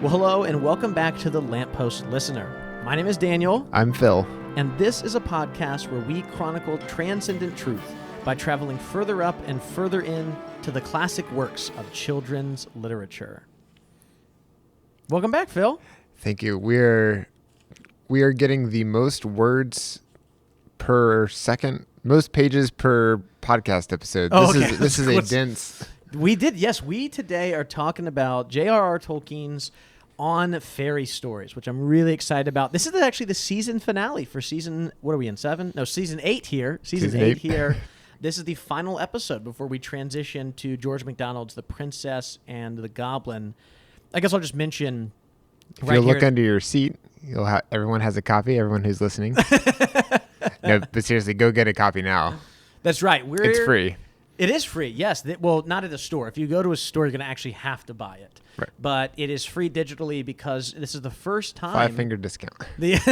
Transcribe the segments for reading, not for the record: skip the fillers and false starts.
Well, hello, and welcome back to the Lamppost Listener. My name is Daniel. I'm Phil. And this is a podcast where we chronicle transcendent truth by traveling further up and further in to the classic works of children's literature. Welcome back, Phil. Thank you. We are getting the most words per second, most pages per podcast episode. This is a dense. We today are talking about J.R.R. Tolkien's On Fairy Stories, which I'm really excited about. This is actually the season finale for season, what are we in, 7? No, season 8 here. Season 8 here. This is the final episode before we transition to George MacDonald's The Princess and the Goblin. I guess I'll just mention if you look under your seat, everyone has a copy, everyone who's listening. No, but seriously, go get a copy now. That's right. It's free. It is free, yes. Well, not at a store. If you go to a store, you're going to actually have to buy it. Right. But it is free digitally because this is the first time. 5-finger discount. This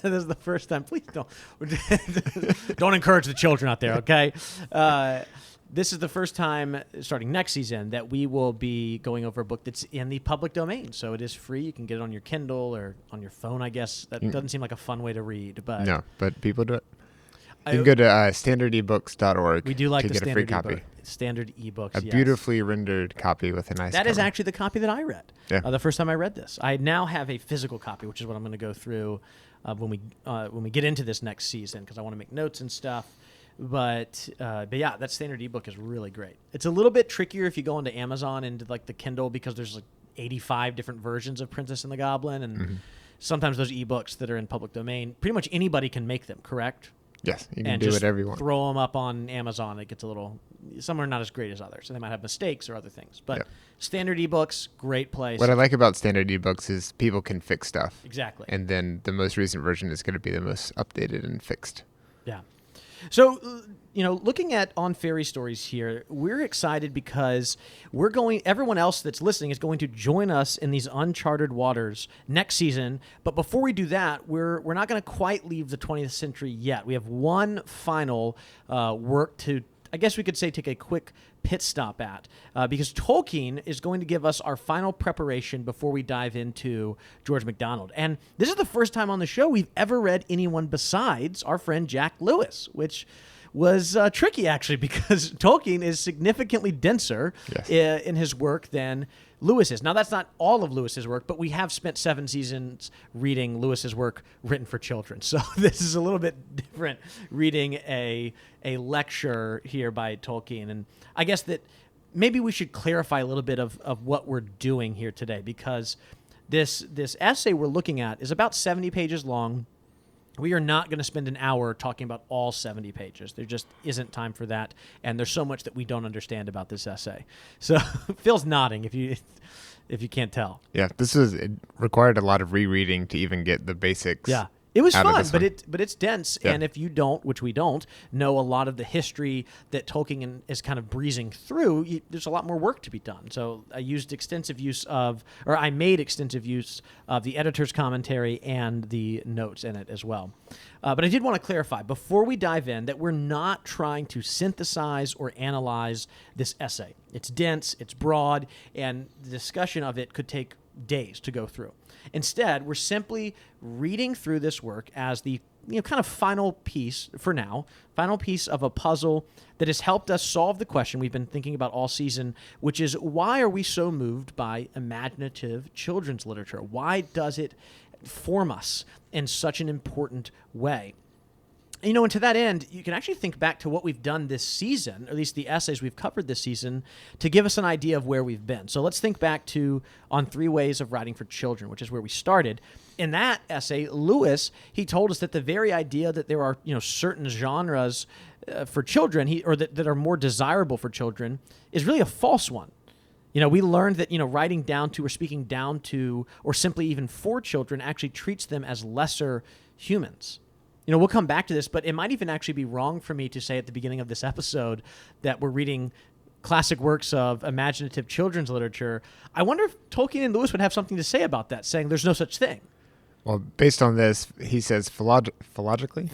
is the first time. Please don't encourage the children out there, okay? This is the first time, starting next season, that we will be going over a book that's in the public domain. So it is free. You can get it on your Kindle or on your phone, I guess. That doesn't seem like a fun way to read. But no, but people do it. You can go to standardebooks.org. We do like to the get a free copy. Standard ebooks. A beautifully rendered copy with a nice That cover. is actually the copy that I read. Yeah. The first time I read this. I now have a physical copy, which is what I'm going to go through when we get into this next season, because I want to make notes and stuff. But yeah, that standard ebook is really great. It's a little bit trickier if you go into Amazon and like the Kindle, because there's like 85 different versions of Princess and the Goblin, and sometimes those ebooks that are in public domain, pretty much anybody can make them, correct? Yes, you can do whatever you want. Throw them up on Amazon. It gets a little. Some are not as great as others, and they might have mistakes or other things. But standard ebooks, great place. What I like about standard ebooks is people can fix stuff. Exactly. And then the most recent version is going to be the most updated and fixed. Yeah. So, looking at On Fairy Stories here, we're excited because everyone else that's listening is going to join us in these uncharted waters next season. But before we do that, we're not going to quite leave the 20th century yet. We have one final work to, I guess we could say, take a quick pit stop at, because Tolkien is going to give us our final preparation before we dive into George MacDonald. And this is the first time on the show we've ever read anyone besides our friend Jack Lewis, which was tricky, actually, because Tolkien is significantly denser in his work than Lewis is. Now, that's not all of Lewis's work, but we have spent 7 seasons reading Lewis's work written for children. So this is a little bit different, reading a lecture here by Tolkien. And I guess that maybe we should clarify a little bit of what we're doing here today, because this essay we're looking at is about 70 pages long. We are not going to spend an hour talking about all 70 pages. There just isn't time for that, and there's so much that we don't understand about this essay. So Phil's nodding if you can't tell. Yeah, it required a lot of rereading to even get the basics. Yeah. It was fun, but it's dense, and if you don't, which we don't, know a lot of the history that Tolkien is kind of breezing through, there's a lot more work to be done. So I made extensive use of the editor's commentary and the notes in it as well. But I did want to clarify, before we dive in, that we're not trying to synthesize or analyze this essay. It's dense, it's broad, and the discussion of it could take days to go through. Instead, we're simply reading through this work as the kind of final piece of a puzzle that has helped us solve the question we've been thinking about all season, which is, why are we so moved by imaginative children's literature? Why does it form us in such an important way? And to that end, you can actually think back to what we've done this season, or at least the essays we've covered this season, to give us an idea of where we've been. So let's think back to On 3 Ways of Writing for Children, which is where we started. In that essay, Lewis, he told us that the very idea that there are certain genres for children, that are more desirable for children, is really a false one. We learned that writing down to or speaking down to or simply even for children actually treats them as lesser humans. We'll come back to this, but it might even actually be wrong for me to say at the beginning of this episode that we're reading classic works of imaginative children's literature. I wonder if Tolkien and Lewis would have something to say about that, saying there's no such thing. Well, based on this, he says philologically,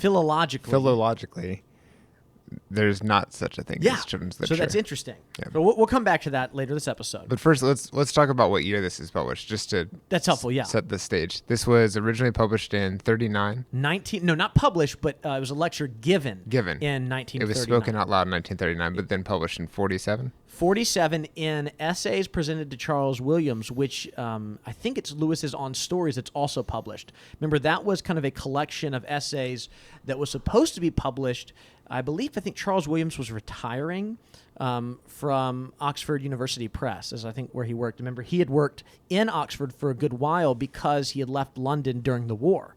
there's not such a thing as children's literature. So that's interesting. Yeah. So we'll come back to that later this episode. But first, let's talk about what year this is published, just to that's helpful. Yeah, set the stage. This was originally published in 39. Not published, but it was a lecture given in 1939. It was spoken out loud in 1939, but then published in 47. 47 in Essays Presented to Charles Williams, which I think it's Lewis's On Stories that's also published. Remember, that was kind of a collection of essays that was supposed to be published. I think Charles Williams was retiring from Oxford University Press, as I think where he worked. Remember, he had worked in Oxford for a good while because he had left London during the war.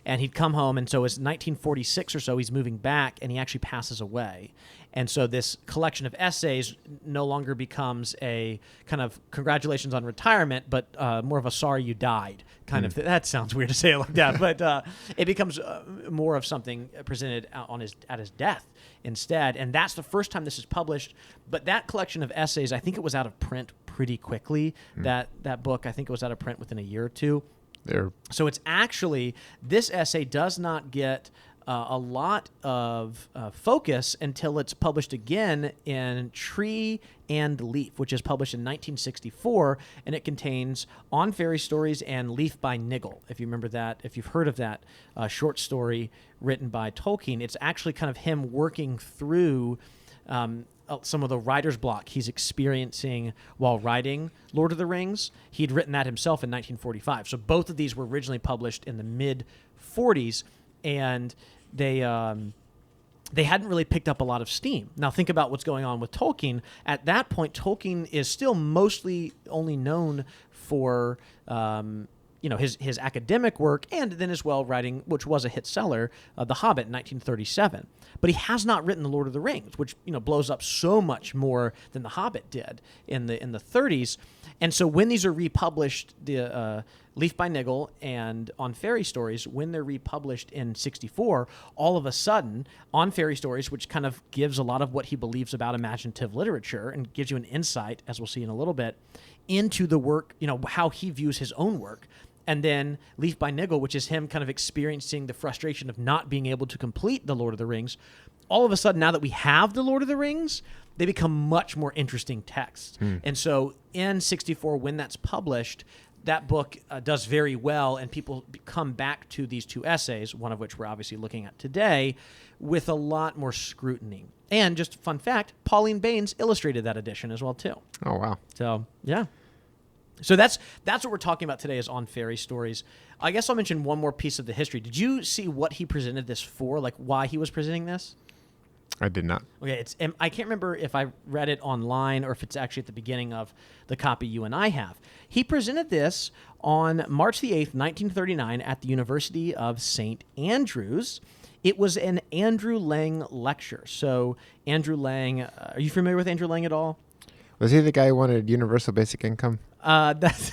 And he'd come home, and so it's 1946 or so, he's moving back, and he actually passes away. And so this collection of essays no longer becomes a kind of congratulations on retirement, but more of a sorry you died kind of thing. That sounds weird to say it like that, but it becomes more of something presented at his death instead. And that's the first time this is published. But that collection of essays, I think it was out of print pretty quickly. That book, I think it was out of print within a year or two. So it's actually, this essay does not get a lot of focus until it's published again in Tree and Leaf, which is published in 1964, and it contains On Fairy Stories and Leaf by Niggle. If you remember that, if you've heard of that short story written by Tolkien, it's actually kind of him working through some of the writer's block he's experiencing while writing Lord of the Rings. He'd written that himself in 1945. So both of these were originally published in the mid-40s, and they hadn't really picked up a lot of steam. Now think about what's going on with Tolkien. At that point, Tolkien is still mostly only known for his academic work, and then as well writing, which was a hit seller, The Hobbit in 1937. But he has not written The Lord of the Rings, which blows up so much more than The Hobbit did in the 30s. And so when these are republished, the Leaf by Niggle and On Fairy Stories, when they're republished in 64, all of a sudden, On Fairy Stories, which kind of gives a lot of what he believes about imaginative literature and gives you an insight, as we'll see in a little bit, into the work, how he views his own work. And then Leaf by Niggle, which is him kind of experiencing the frustration of not being able to complete The Lord of the Rings. All of a sudden, now that we have The Lord of the Rings, they become much more interesting texts. And so in 64, when that's published, that book does very well, and people come back to these two essays, one of which we're obviously looking at today, with a lot more scrutiny. And just a fun fact, Pauline Baynes illustrated that edition as well, too. Oh, wow. So, yeah. So that's what we're talking about today is On Fairy Stories. I guess I'll mention one more piece of the history. Did you see what he presented this for, like why he was presenting this? I did not. Okay, I can't remember if I read it online or if it's actually at the beginning of the copy you and I have. He presented this on March the 8th, 1939 at the University of St. Andrews. It was an Andrew Lang lecture. So Andrew Lang, are you familiar with Andrew Lang at all? Was he the guy who wanted universal basic income? That's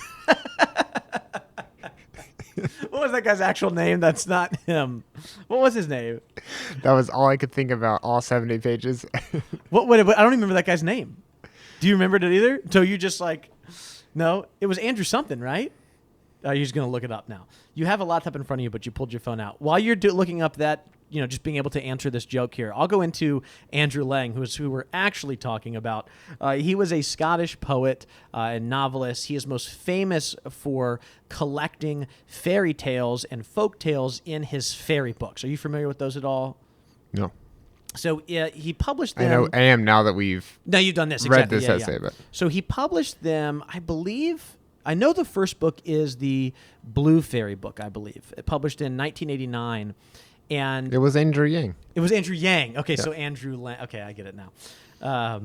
what was that guy's actual name? That's not him. What was his name? That was all I could think about, all 70 pages. What? I don't remember that guy's name. Do you remember it either? So you just no, it was Andrew something, right? You're just going to look it up now. You have a laptop in front of you, but you pulled your phone out. While you're looking up that, just being able to answer this joke here, I'll go into Andrew Lang, who we're actually talking about. He was a Scottish poet and novelist. He is most famous for collecting fairy tales and folk tales in his fairy books. Are you familiar with those at all? No. So he published them. I am now that we've you've done this. read Exactly. this essay. But So he published them, I believe. I know the first book is the Blue Fairy book, I believe. It published in 1989. And it was Andrew Yang. It was Andrew Yang. Okay, Yeah. So Andrew Lang. Okay, I get it now.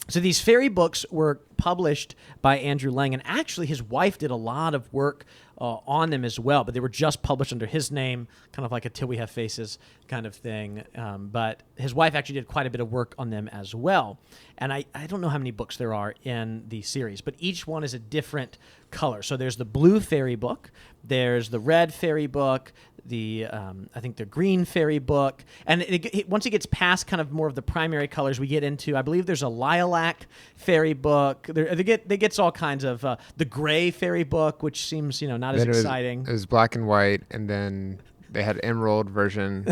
So these fairy books were published by Andrew Lang, and actually his wife did a lot of work on them as well, but they were just published under his name, kind of like a Till We Have Faces kind of thing. But his wife actually did quite a bit of work on them as well. And I don't know how many books there are in the series, but each one is a different color. So there's the blue fairy book, there's the red fairy book, I think the green fairy book, and once it gets past kind of more of the primary colors, we get into, I believe there's a lilac fairy book. They gets all kinds of the gray fairy book, which seems not as exciting. It was black and white, and then They had emerald version.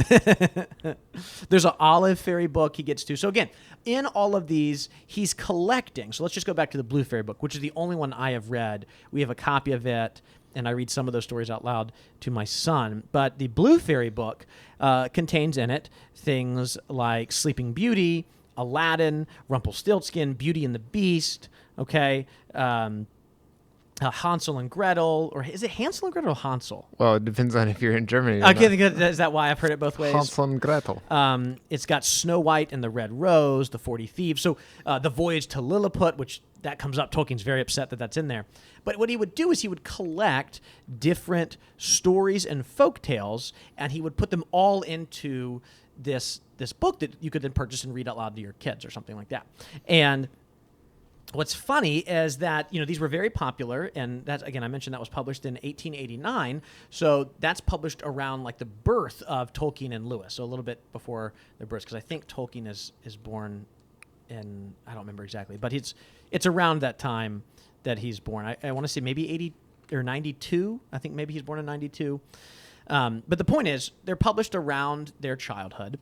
There's an olive fairy book he gets to. So again, in all of these, he's collecting. So let's just go back to the blue fairy book, which is the only one I have read. We have a copy of it, and I read some of those stories out loud to my son. But the blue fairy book contains in it things like Sleeping Beauty, Aladdin, Rumpelstiltskin, Beauty and the Beast, okay, Hansel and Gretel, or is it Hansel and Gretel or Hansel? Well, it depends on if you're in Germany. Okay, is that why I've heard it both ways? Hansel and Gretel. It's got Snow White and the Red Rose, the 40 Thieves. So the Voyage to Lilliput, which that comes up. Tolkien's very upset that that's in there. But what he would do is he would collect different stories and folk tales, and he would put them all into this book that you could then purchase and read out loud to your kids or something like that. And what's funny is that, these were very popular, and that's, again, I mentioned that was published in 1889, so that's published around like the birth of Tolkien and Lewis, so a little bit before their births, because I think Tolkien is born in, I don't remember exactly, but it's around that time that he's born. I want to say maybe 80 or 92. I think maybe he's born in 92. But the point is, they're published around their childhood.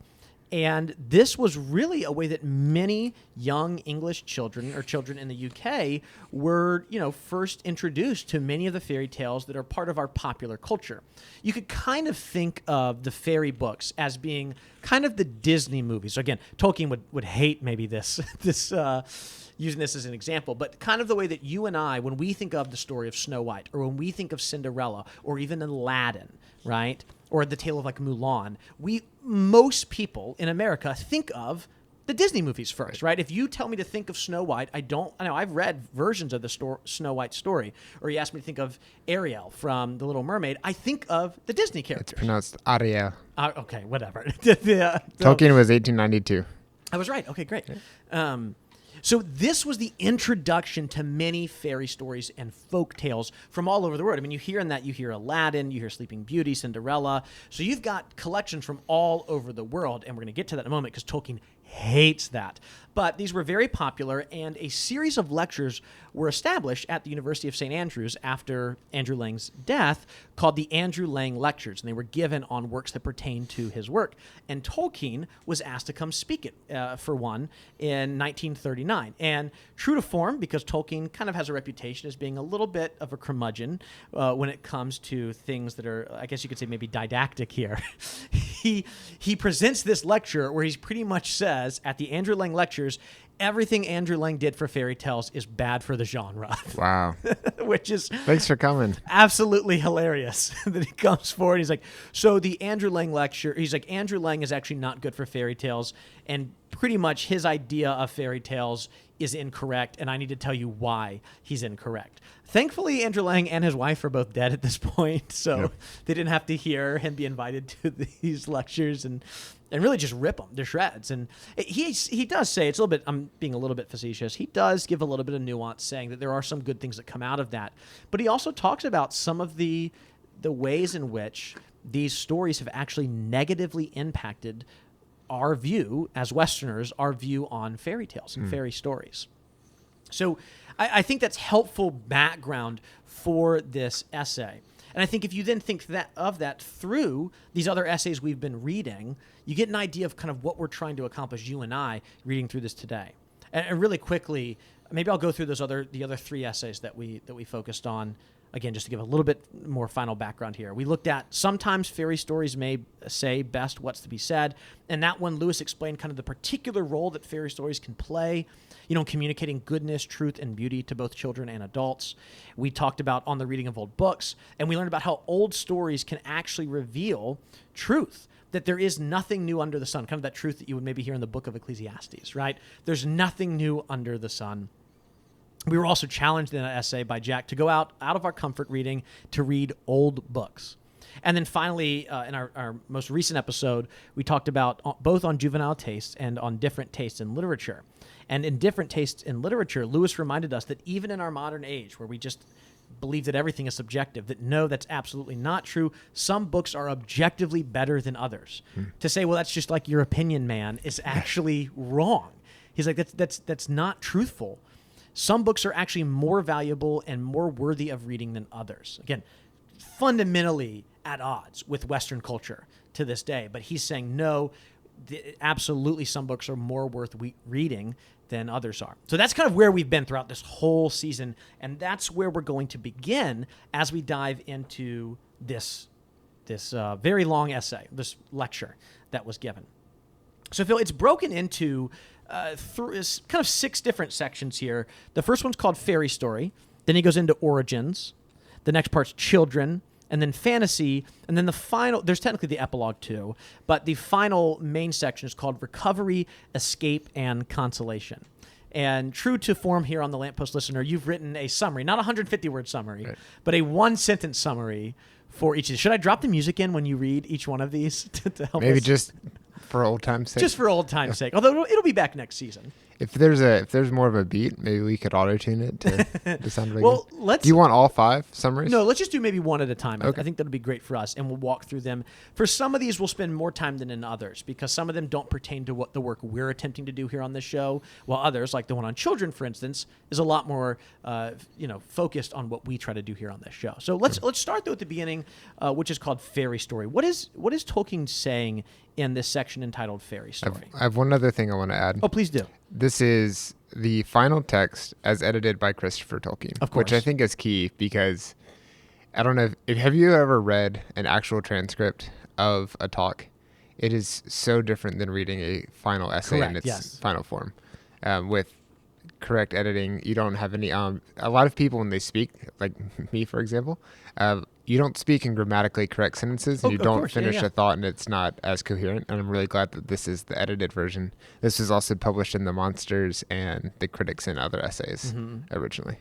And this was really a way that many young English children or children in the UK were, first introduced to many of the fairy tales that are part of our popular culture. You could kind of think of the fairy books as being kind of the Disney movies. So again, Tolkien would hate maybe this using this as an example, but kind of the way that you and I, when we think of the story of Snow White, or when we think of Cinderella, or even Aladdin, right? Or the tale of like Mulan, most people in America think of the Disney movies first, right? If you tell me to think of Snow White, I know I've read versions of the Snow White story, or you ask me to think of Ariel from The Little Mermaid, I think of the Disney characters. It's pronounced Ariel. Okay, whatever. Tolkien was 1892. I was right. Okay, great. So this was the introduction to many fairy stories and folk tales from all over the world. I mean, you hear Aladdin, you hear Sleeping Beauty, Cinderella. So you've got collections from all over the world, and we're going to get to that in a moment because Tolkien hates that. But these were very popular, and a series of lectures were established at the University of St. Andrews after Andrew Lang's death called the Andrew Lang Lectures, and they were given on works that pertain to his work. And Tolkien was asked to come speak it for one in 1939. And true to form, because Tolkien kind of has a reputation as being a little bit of a curmudgeon when it comes to things that are, I guess you could say, maybe didactic here, he presents this lecture where he pretty much says at the Andrew Lang Lectures, everything Andrew Lang did for fairy tales is bad for the genre. Wow. Which is... Thanks for coming. Absolutely hilarious that he comes forward. He's like, so the Andrew Lang lecture, he's like, Andrew Lang is actually not good for fairy tales, and pretty much his idea of fairy tales is incorrect, and I need to tell you why he's incorrect. Thankfully, Andrew Lang and his wife are both dead at this point, so they didn't have to hear him be invited to these lectures and really just rip them to shreds. And he does say, it's a little bit, I'm being a little bit facetious, he does give a little bit of nuance saying that there are some good things that come out of that. But he also talks about some of the ways in which these stories have actually negatively impacted our view as Westerners, our view on fairy tales and fairy stories. So I think that's helpful background for this essay. And I think if you then think of that through these other essays we've been reading, you get an idea of kind of what we're trying to accomplish, you and I, reading through this today. And really quickly, maybe I'll go through the other three essays that we focused on. Again, just to give a little bit more final background here. We looked at sometimes fairy stories may say best what's to be said. And that one, Lewis explained kind of the particular role that fairy stories can play, communicating goodness, truth, and beauty to both children and adults. We talked about on the reading of old books, and we learned about how old stories can actually reveal truth, that there is nothing new under the sun, kind of that truth that you would maybe hear in the book of Ecclesiastes, right? There's nothing new under the sun. We were also challenged in an essay by Jack to go out of our comfort reading to read old books. And then finally, in our most recent episode, we talked about both on juvenile tastes and on different tastes in literature. And in different tastes in literature, Lewis reminded us that even in our modern age, where we just believe that everything is subjective, that no, that's absolutely not true. Some books are objectively better than others. To say, well, that's just like your opinion, man, is actually wrong. He's like, that's not truthful. Some books are actually more valuable and more worthy of reading than others. Again, fundamentally at odds with Western culture to this day. But he's saying, no, absolutely some books are more worth reading than others are. So that's kind of where we've been throughout this whole season, and that's where we're going to begin as we dive into this very long essay, this lecture that was given. So Phil, it's broken into kind of 6 different sections here. The first one's called Fairy Story. Then he goes into Origins. The next part's Children, and then Fantasy, and then the final, there's technically the epilogue too, but the final main section is called Recovery, Escape, and Consolation. And true to form here on the Lamppost Listener, you've written a summary, not a 150-word summary, right, but a 1-sentence summary for each of these. Should I drop the music in when you read each one of these to help Maybe us? Just for old time's sake? Just for old time's sake, although it'll be back next season. If there's more of a beat, maybe we could auto-tune it to sound really well, good. Do you want all 5 summaries? No, let's just do maybe one at a time. Okay. I think that'll be great for us, and we'll walk through them. For some of these, we'll spend more time than in others, because some of them don't pertain to what the work we're attempting to do here on this show, while others, like the one on children, for instance, is a lot more focused on what we try to do here on this show. So let's start, though, at the beginning, which is called Fairy Story. What is Tolkien saying in this section entitled Fairy Story? I have one other thing I want to add. Oh, please do. This is the final text as edited by Christopher Tolkien, of course, which I think is key, because I don't know have you ever read an actual transcript of a talk? It is so different than reading a final essay in its final form. With correct editing, you don't have any a lot of people, when they speak, like me for example, you don't speak in grammatically correct sentences, and you don't finish a thought, and it's not as coherent. And I'm really glad that this is the edited version. This was also published in the Monsters and the Critics and Other Essays originally.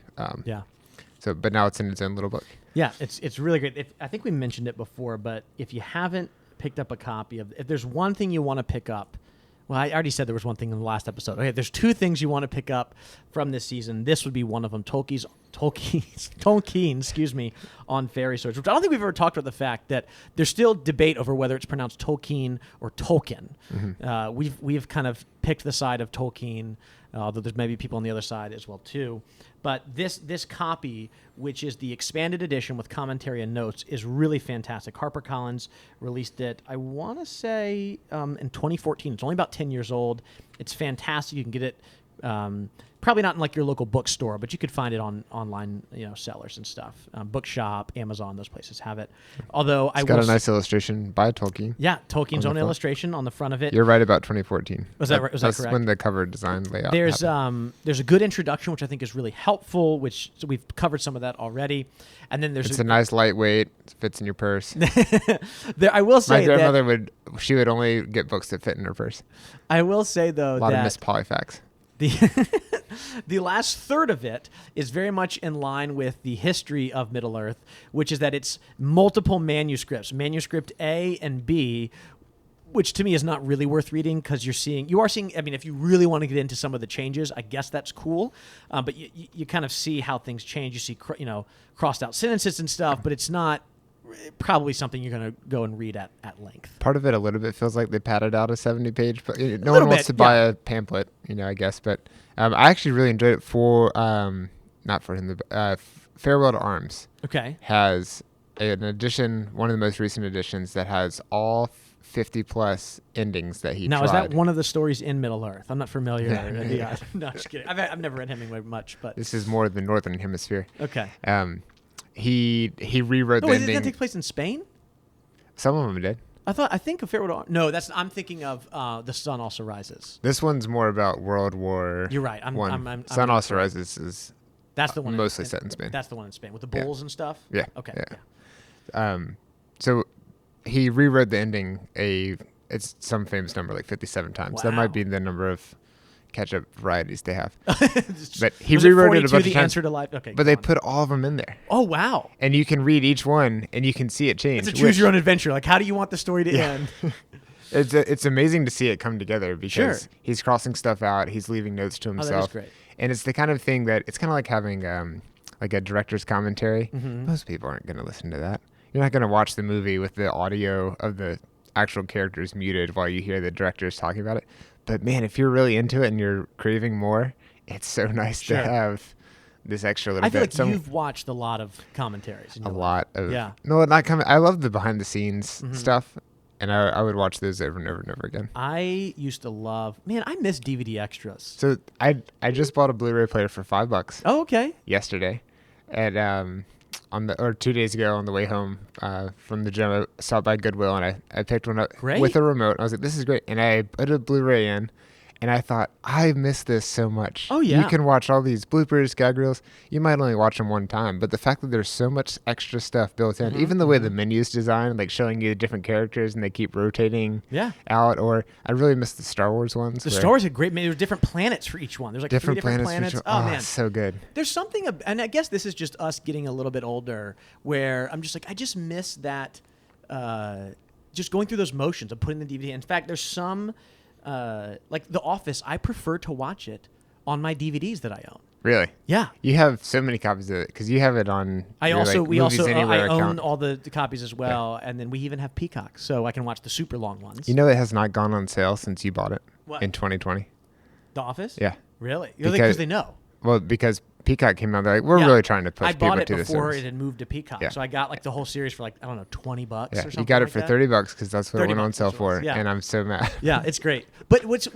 So, but now it's in its own little book. Yeah, it's really great. I think we mentioned it before, but if you haven't picked up a copy of, if there's one thing you want to pick up, well, I already said there was one thing in the last episode. Okay, there's 2 things you want to pick up from this season. This would be one of them. Tolkien, on Fairy Stories, which I don't think we've ever talked about the fact that there's still debate over whether it's pronounced Tolkien or Tolkien. We've kind of picked the side of Tolkien, although there's maybe people on the other side as well too. But this copy, which is the expanded edition with commentary and notes, is really fantastic. HarperCollins released it, I want to say, in 2014. It's only about 10 years old. It's fantastic. You can get it probably not in like your local bookstore, but you could find it on online, sellers and stuff. Bookshop, Amazon, those places have it. Although it's got a nice illustration by Tolkien. Yeah, Tolkien's own illustration on the front of it. You're right about 2014. Was that right? Was that correct? That's when the cover design layout happened. There's a good introduction, which I think is really helpful, so we've covered some of that already. And then there's a nice lightweight, fits in your purse. I will say my grandmother would only get books that fit in her purse. I will say though a lot of missed polyfacts. The last third of it is very much in line with the history of Middle-earth, which is that it's multiple manuscripts, Manuscript A and B, which to me is not really worth reading, because you are seeing, I mean, if you really want to get into some of the changes, I guess that's cool, but you kind of see how things change. You see, crossed out sentences and stuff, but it's not probably something you're going to go and read at length. Part of it a little bit feels like they padded out a 70-page, but no one wants to buy a pamphlet, I guess. But I actually really enjoyed it for, not for him, Farewell to Arms. Okay. Has an edition, one of the most recent editions, that has all 50-plus endings that he tried. Now, is that one of the stories in Middle-earth? I'm not familiar. Yeah. No, just kidding. I've never read Hemingway much, but this is more the Northern Hemisphere. Okay. He rewrote the ending. Did that take place in Spain? Some of them did. I think of Farewell to Arms. No, I'm thinking of The Sun Also Rises. This one's more about World War. You're right. Sun Also Rises is that's the one mostly set in Spain. That's the one in Spain with the bulls and stuff. Yeah. Okay. Yeah. So he rewrote the ending it's some famous number, like 57 times. Wow. That might be the number of ketchup varieties they have. But he rewrote it a bunch of times. Answer to life? Okay, but they put all of them in there. Oh, wow. And you can read each one, and you can see it change. It's a choose your own adventure. Like, how do you want the story to end? It's amazing to see it come together, because he's crossing stuff out. He's leaving notes to himself. Oh, that is great. And it's the kind of thing that it's kind of like having like a director's commentary. Most people aren't going to listen to that. You're not going to watch the movie with the audio of the actual characters muted while you hear the directors talking about it. But man, if you're really into it and you're craving more, it's so nice to have this extra little I feel bit. like you've watched a lot of commentaries. A lot of yeah. No, not comment. I love the behind the scenes stuff, and I would watch those over and over and over again. I used to love. Man, I miss DVD extras. So I just bought a Blu-ray player for $5. Oh, okay. Yesterday, and 2 days ago on the way home from the gym, I stopped by Goodwill and I picked one up with a remote. I was like, this is great, and I put a Blu-ray in. And I thought, I miss this so much. Oh, yeah. You can watch all these bloopers, gag reels. You might only watch them one time. But the fact that there's so much extra stuff built in, even the way the menu's designed, like showing you the different characters and they keep rotating out. Or I really miss the Star Wars ones. The Star Wars are great. There were different planets for each one. There's like different 3 different planets. Oh, man. So good. There's something, and I guess this is just us getting a little bit older, where I'm just like, I just miss that, just going through those motions of putting the DVD. In fact, there's some... like The Office, I prefer to watch it on my DVDs that I own. Really? Yeah. You have so many copies of it because you have it on. I own account. all the copies as well, and then we even have Peacock, so I can watch the super long ones. You know, it has not gone on sale since you bought it in 2020. The Office? Yeah. Really? Because they know. Well, because Peacock came out, they're like, we're really trying to push people to this. I bought it before it had moved to Peacock, so I got like the whole series for like, I don't know, $20 or something. You got it for $30 because that's what it went on sale for, and I'm so mad. Yeah, it's great. But what's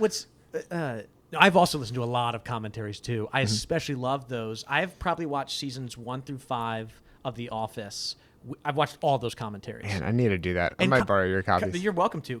I've also listened to a lot of commentaries too. I especially love those. I've probably watched seasons 1 through 5 of The Office. I've watched all those commentaries. Man, I need to do that. I might borrow your copies. You're welcome to.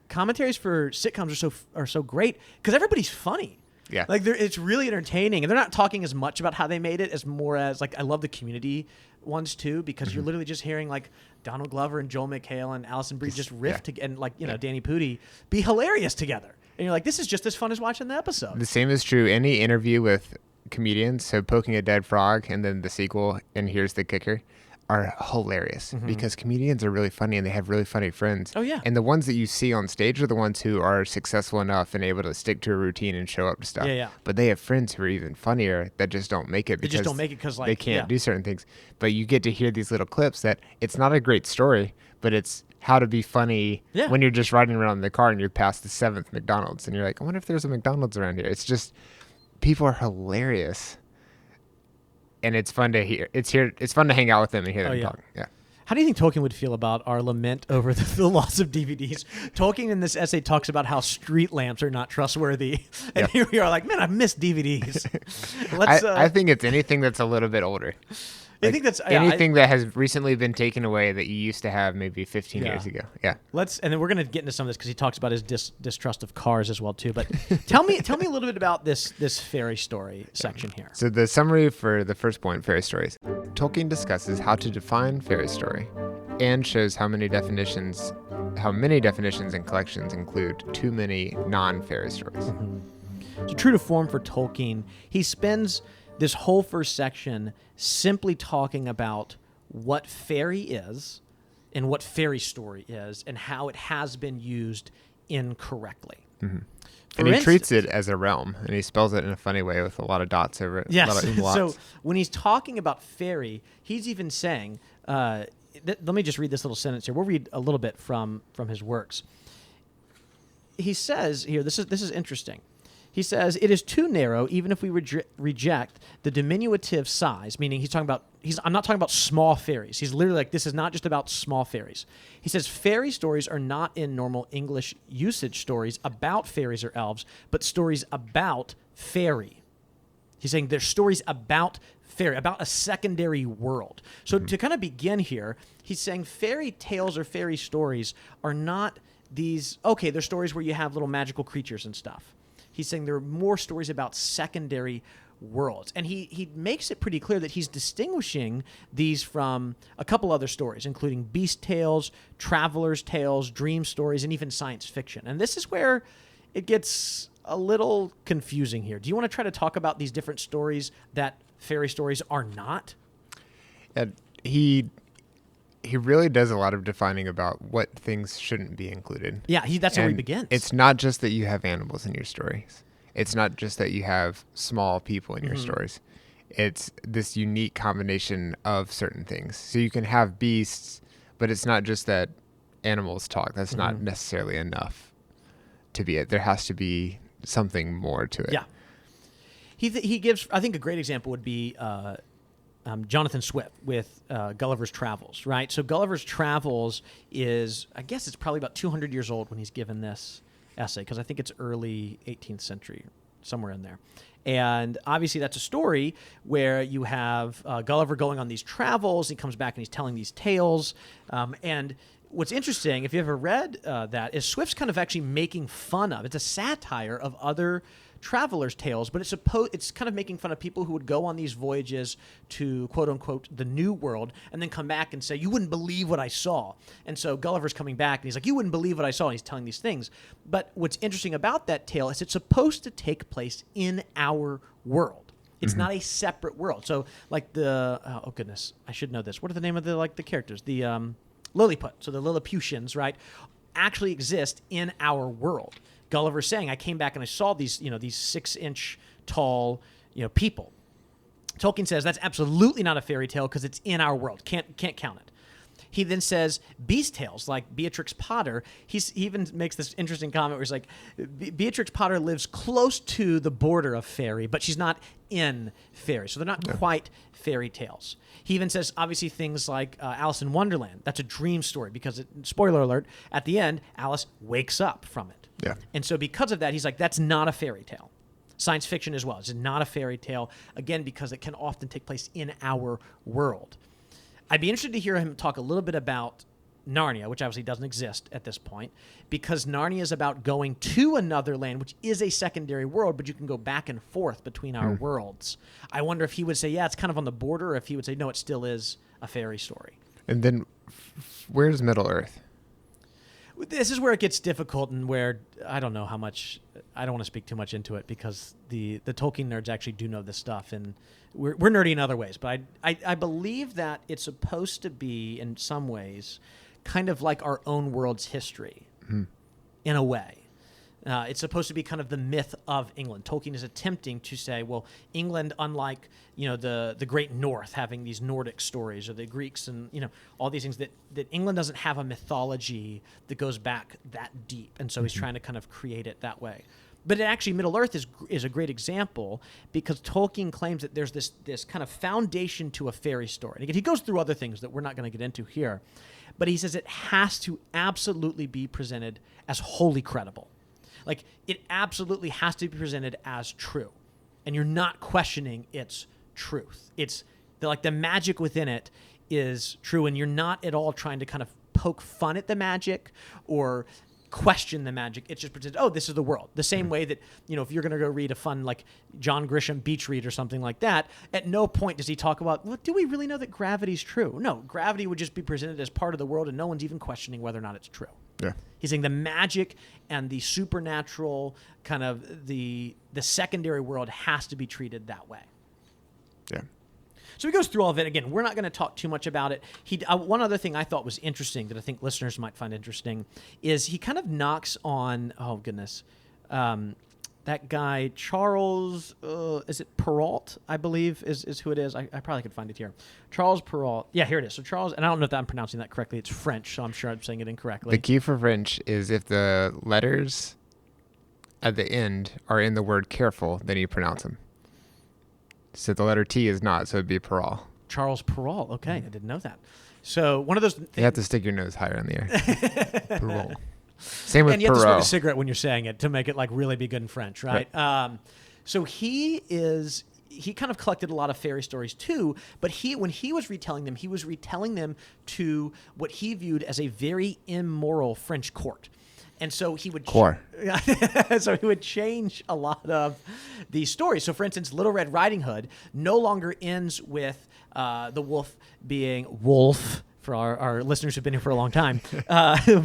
Commentaries for sitcoms are so great because everybody's funny. Yeah. Like it's really entertaining, and they're not talking as much about how they made it as more as like I love the Community ones too because you're literally just hearing like Donald Glover and Joel McHale and Allison Brie just riff and like Danny Pudi be hilarious together, and you're like, this is just as fun as watching the episode. The same is true. Any interview with comedians, so Poking a Dead Frog and then the sequel, and Here's the Kicker, are hilarious because comedians are really funny and they have really funny friends. Oh, yeah. And the ones that you see on stage are the ones who are successful enough and able to stick to a routine and show up to stuff. Yeah. But they have friends who are even funnier that just don't make it because like they can't do certain things. But you get to hear these little clips that it's not a great story, but it's how to be funny when you're just riding around in the car and you're past the 7th McDonald's and you're like, I wonder if there's a McDonald's around here. It's just, people are hilarious. And it's fun to hear. It's fun to hang out with them and hear them talk. Yeah. How do you think Tolkien would feel about our lament over the loss of DVDs? Tolkien in this essay talks about how street lamps are not trustworthy, and here we are like, man, I miss DVDs. I think it's anything that's a little bit older. I think that's anything that has recently been taken away that you used to have maybe 15 years ago. Yeah. And then we're going to get into some of this because he talks about his distrust of cars as well too. But tell me a little bit about this fairy story section here. So the summary for the first point, fairy stories. Tolkien discusses how to define fairy story and shows how many definitions and collections include too many non-fairy stories. So true to form for Tolkien, he spends this whole first section simply talking about what fairy is and what fairy story is and how it has been used incorrectly. And he treats it as a realm, and he spells it in a funny way with a lot of dots over it. Yes. So when he's talking about fairy, he's even saying, let me just read this little sentence here. We'll read a little bit from his works. He says here, this is interesting. He says, it is too narrow even if we reject the diminutive size, meaning I'm not talking about small fairies. He's literally like, this is not just about small fairies. He says, fairy stories are not in normal English usage stories about fairies or elves, but stories about fairy. He's saying there's stories about fairy, about a secondary world. So to kind of begin here, he's saying fairy tales or fairy stories are not these, they're stories where you have little magical creatures and stuff. He's saying there are more stories about secondary worlds. And he makes it pretty clear that he's distinguishing these from a couple other stories, including beast tales, travelers' tales, dream stories, and even science fiction. And this is where it gets a little confusing here. Do you want to try to talk about these different stories that fairy stories are not? He really does a lot of defining about what things shouldn't be included. Yeah, that's where he begins. It's not just that you have animals in your stories. It's not just that you have small people in your stories. It's this unique combination of certain things. So you can have beasts, but it's not just that animals talk. That's not necessarily enough to be it. There has to be something more to it. Yeah. He gives, I think a great example would be Jonathan Swift with Gulliver's Travels, right? So Gulliver's Travels is, I guess it's probably about 200 years old when he's given this essay, because I think it's early 18th century, somewhere in there. And obviously that's a story where you have Gulliver going on these travels. He comes back and he's telling these tales. And what's interesting, if you ever read that, is Swift's kind of actually making fun of, it's a satire of other travelers' tales, but it's kind of making fun of people who would go on these voyages to, quote unquote, the New World, and then come back and say, you wouldn't believe what I saw. And so Gulliver's coming back, and he's like, you wouldn't believe what I saw, and he's telling these things. But what's interesting about that tale is it's supposed to take place in our world. It's not a separate world. So like oh goodness, I should know this. What are the name of the characters? The Lilliput, so the Lilliputians, right, actually exist in our world. Gulliver's saying, I came back and I saw these 6-inch tall, people. Tolkien says that's absolutely not a fairy tale because it's in our world. Can't count it. He then says beast tales like Beatrix Potter. He even makes this interesting comment where he's like, Beatrix Potter lives close to the border of fairy, but she's not in fairy. So they're not quite fairy tales. He even says, obviously, things like Alice in Wonderland. That's a dream story because, spoiler alert, at the end, Alice wakes up from it. Yeah. And so because of that, he's like, that's not a fairy tale. Science fiction as well. It's not a fairy tale, again, because it can often take place in our world. I'd be interested to hear him talk a little bit about Narnia, which obviously doesn't exist at this point, because Narnia is about going to another land, which is a secondary world, but you can go back and forth between our worlds. I wonder if he would say, yeah, it's kind of on the border, or if he would say, no, it still is a fairy story. And then where's Middle-earth? This is where it gets difficult, and where I don't know how much. I don't want to speak too much into it because the Tolkien nerds actually do know this stuff, and we're nerdy in other ways. But I believe that it's supposed to be in some ways kind of like our own world's history, in a way. It's supposed to be kind of the myth of England. Tolkien is attempting to say, well, England, unlike the Great North, having these Nordic stories, or the Greeks, and all these things, that England doesn't have a mythology that goes back that deep, and so he's trying to kind of create it that way. But actually, Middle Earth is a great example because Tolkien claims that there's this kind of foundation to a fairy story. And again, he goes through other things that we're not going to get into here, but he says it has to absolutely be presented as wholly credible. Like, it absolutely has to be presented as true. And you're not questioning its truth. It's the magic within it is true, and you're not at all trying to kind of poke fun at the magic or question the magic. It's just pretend, oh, this is the world. The same way that, if you're going to go read a fun, like, John Grisham beach read or something like that, at no point does he talk about, well, do we really know that gravity's true? No, gravity would just be presented as part of the world, and no one's even questioning whether or not it's true. Yeah. He's saying the magic and the supernatural, kind of the secondary world, has to be treated that way. Yeah. So he goes through all of it. Again, we're not going to talk too much about it. One other thing I thought was interesting that I think listeners might find interesting is he kind of knocks on, oh goodness, that guy, Charles, is it Perrault, I believe, is who it is. I probably could find it here. Charles Perrault. Yeah, here it is. So Charles, and I don't know if I'm pronouncing that correctly. It's French, so I'm sure I'm saying it incorrectly. The key for French is if the letters at the end are in the word careful, then you pronounce them. So the letter T is not, so it'd be Perrault. Charles Perrault. Okay, I didn't know that. So one of those things. You have to stick your nose higher in the air. Perrault. Same with and you have to smoke a Perrault. cigarette when you're saying it to make it like really be good in French, right? So he kind of collected a lot of fairy stories too, but when he was retelling them to what he viewed as a very immoral French court. And so he would change a lot of these stories. So, for instance, Little Red Riding Hood no longer ends with the wolf being wolf. For our listeners who've been here for a long time,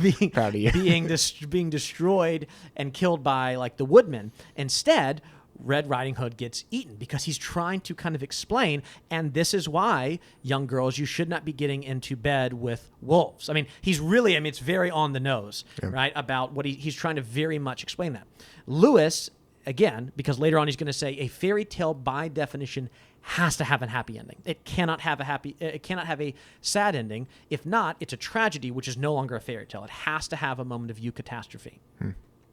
being destroyed and killed by like the woodmen. Instead, Red Riding Hood gets eaten because he's trying to kind of explain, and this is why, young girls, you should not be getting into bed with wolves. I mean, it's very on the nose, right, about what he's trying to very much explain that. Lewis, again, because later on he's going to say a fairy tale by definition has to have a happy ending. It cannot have a sad ending. If not, it's a tragedy, which is no longer a fairy tale. It has to have a moment of eucatastrophe.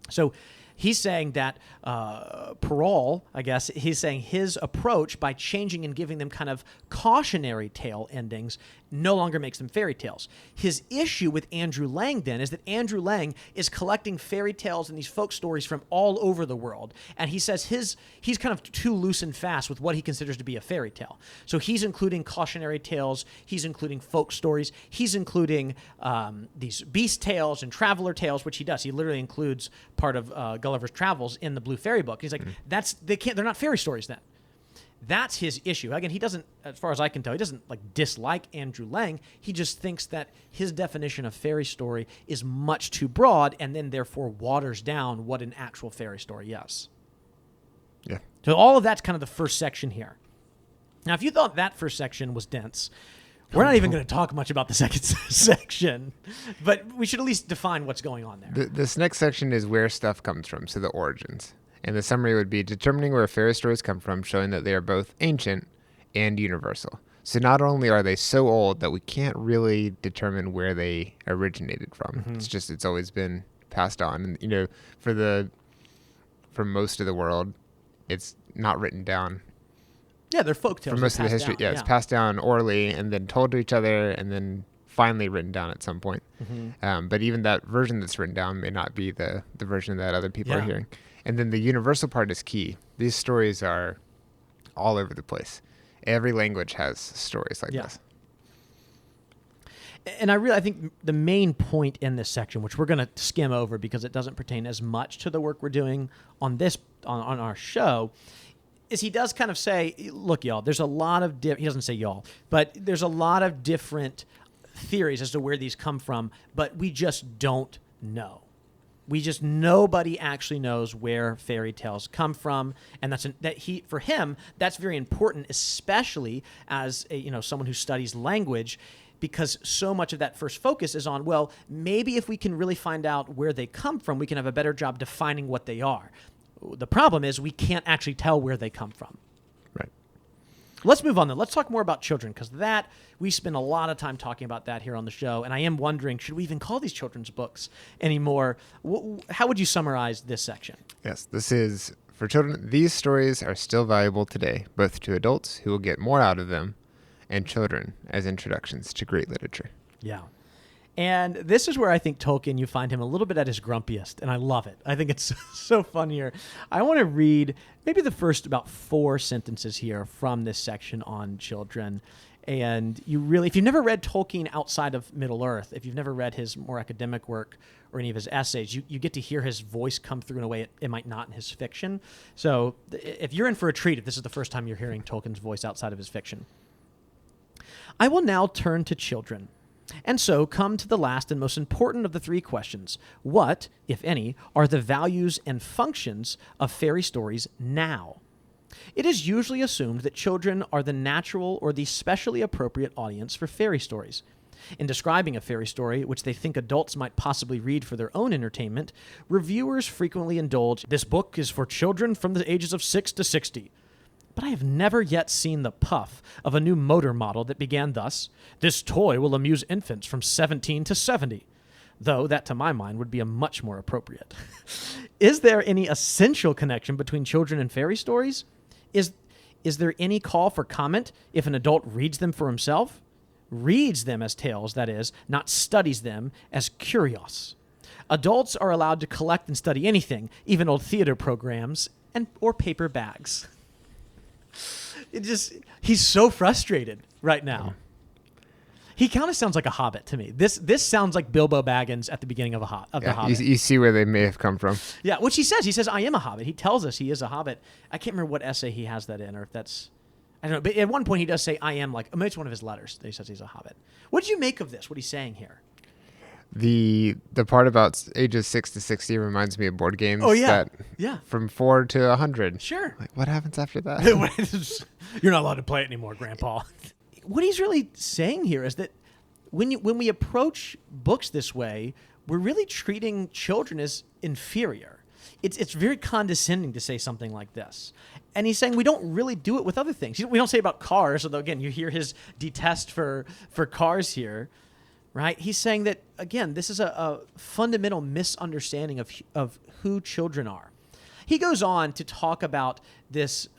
So He's saying that Perrault, I guess, he's saying his approach by changing and giving them kind of cautionary tale endings no longer makes them fairy tales. His issue with Andrew Lang then is that Andrew Lang is collecting fairy tales and these folk stories from all over the world, and he says he's kind of too loose and fast with what he considers to be a fairy tale. So he's including cautionary tales, he's including folk stories, he's including these beast tales and traveler tales, which he does. He literally includes part of Gulliver's Travels in the Blue Fairy Book. He's like, they're not fairy stories then. That's his issue. Again, he doesn't, as far as I can tell, he doesn't dislike Andrew Lang. He just thinks that his definition of fairy story is much too broad and then therefore waters down what an actual fairy story is. Yeah. So all of that's kind of the first section here. Now, if you thought that first section was dense, we're not even going to talk much about the second section, but we should at least define what's going on there. This next section is where stuff comes from, so the origins. And the summary would be determining where fairy stories come from, showing that they are both ancient and universal. So not only are they so old that we can't really determine where they originated from. Mm-hmm. It's always been passed on. And, for most of the world, it's not written down. Yeah, they're folk tales. For most of the history, it's passed down orally and then told to each other and then finally written down at some point. Mm-hmm. But even that version that's written down may not be the version that other people are hearing. And then the universal part is key. These stories are all over the place. Every language has stories like this. And I think the main point in this section, which we're going to skim over because it doesn't pertain as much to the work we're doing on our show, is he does kind of say, look, y'all, there's a lot of he doesn't say y'all, but there's a lot of different theories as to where these come from, but we just don't know. Nobody actually knows where fairy tales come from, and for him that's very important, especially as someone who studies language, because so much of that first focus is on, well, maybe if we can really find out where they come from, we can have a better job defining what they are. The problem is we can't actually tell where they come from. Right. Let's move on then. Let's talk more about children, because we spend a lot of time talking about that here on the show, and I am wondering, should we even call these children's books anymore? How would you summarize this section? Yes, this is, for children, these stories are still valuable today, both to adults who will get more out of them and children as introductions to great literature. Yeah. And this is where I think Tolkien, you find him a little bit at his grumpiest, and I love it. I think it's so fun here. I want to read maybe the first about 4 sentences here from this section on children. And if you've never read Tolkien outside of Middle-earth, if you've never read his more academic work or any of his essays, you get to hear his voice come through in a way it might not in his fiction. So if you're in for a treat, if this is the first time you're hearing Tolkien's voice outside of his fiction. I will now turn to children, and so come to the last and most important of the 3 questions. What, if any, are the values and functions of fairy stories now? It is usually assumed that children are the natural or the specially appropriate audience for fairy stories. In describing a fairy story, which they think adults might possibly read for their own entertainment, reviewers frequently indulge, "This book is for children from the ages of 6 to 60. But I have never yet seen the puff of a new motor model that began thus: "This toy will amuse infants from 17 to 70. Though that, to my mind, would be a much more appropriate. Is there any essential connection between children and fairy stories? Is there any call for comment if an adult reads them for himself? Reads them as tales, that is, not studies them as curios. Adults are allowed to collect and study anything, even old theater programs or paper bags." He's so frustrated right now. He kind of sounds like a hobbit to me. This sounds like Bilbo Baggins at the beginning of The Hobbit. You see where they may have come from. Yeah, which he says. He says, "I am a hobbit." He tells us he is a hobbit. I can't remember what essay he has that in, or if that's, I don't know. But at one point he does say, "I am," maybe it's one of his letters that he says he's a hobbit. What did you make of this? What he's saying here? The part about ages 6 to 60 reminds me of board games. Oh, yeah. From 4 to 100. Sure. What happens after that? You're not allowed to play it anymore, Grandpa. What he's really saying here is that when we approach books this way, we're really treating children as inferior. It's very condescending to say something like this. And he's saying we don't really do it with other things. We don't say about cars, although, again, you hear his detest for cars here. right? He's saying that, again, this is a fundamental misunderstanding of who children are. He goes on to talk about this.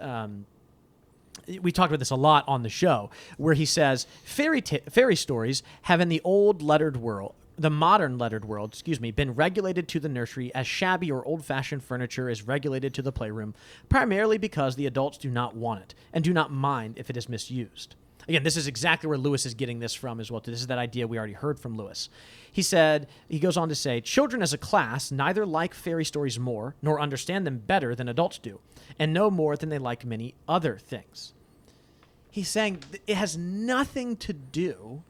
We talked about this a lot on the show, where he says fairy stories have in the modern lettered world, been regulated to the nursery as shabby or old-fashioned furniture is regulated to the playroom, primarily because the adults do not want it and do not mind if it is misused. Again, this is exactly where Lewis is getting this from as well. This is that idea we already heard from Lewis. He goes on to say, children as a class neither like fairy stories more nor understand them better than adults do, and no more than they like many other things. He's saying it has nothing to do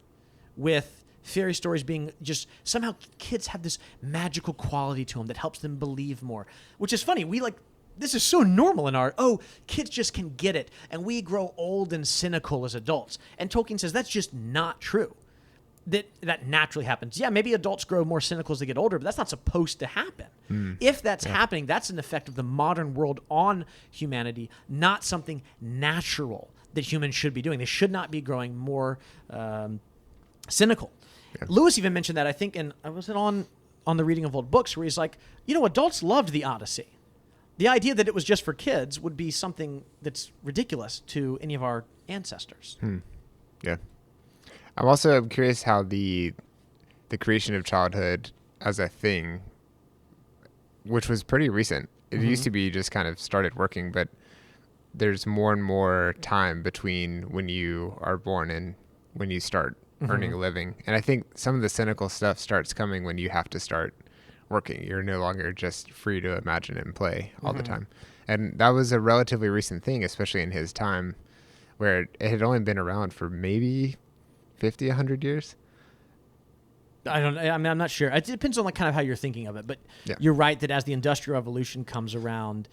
with fairy stories being just somehow kids have this magical quality to them that helps them believe more, which is funny. This is so normal in kids just can get it, and we grow old and cynical as adults. And Tolkien says that's just not true. That naturally happens. Yeah, maybe adults grow more cynical as they get older, but that's not supposed to happen. If that's happening, that's an effect of the modern world on humanity, not something natural that humans should be doing. They should not be growing more cynical. Yeah. Lewis even mentioned that, I think, was it on the Reading of Old Books, where he's like, adults loved the Odyssey. The idea that it was just for kids would be something that's ridiculous to any of our ancestors. Yeah. I'm also curious how the creation of childhood as a thing, which was pretty recent. It used to be you just kind of started working, but there's more and more time between when you are born and when you start earning a living. And I think some of the cynical stuff starts coming when you have to start working. You're no longer just free to imagine and play all the time. And that was a relatively recent thing, especially in his time, where it had only been around for maybe 50, 100 years. I'm not sure. It depends on kind of how you're thinking of it. But You're right that as the Industrial Revolution comes around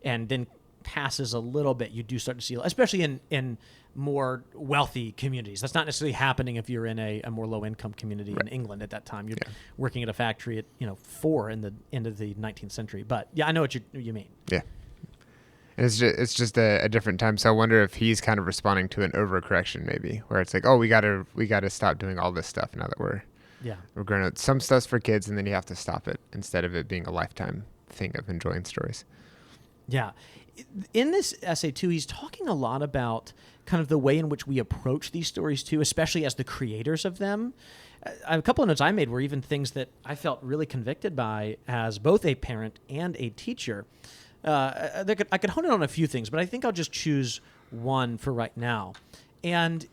and then passes a little bit, you do start to see, especially in more wealthy communities. That's not necessarily happening if you're in a more low-income community in England at that time. You're working at a factory at 4 in the end of the 19th century. But yeah, I know what you mean. Yeah. And it's just a different time. So I wonder if he's kind of responding to an overcorrection, maybe, where it's like, we gotta stop doing all this stuff now that we're grown up. Some stuff's for kids, and then you have to stop it instead of it being a lifetime thing of enjoying stories. Yeah. In this essay, too, he's talking a lot about kind of the way in which we approach these stories, too, especially as the creators of them. A couple of notes I made were even things that I felt really convicted by as both a parent and a teacher. I could hone in on a few things, but I think I'll just choose one for right now. And,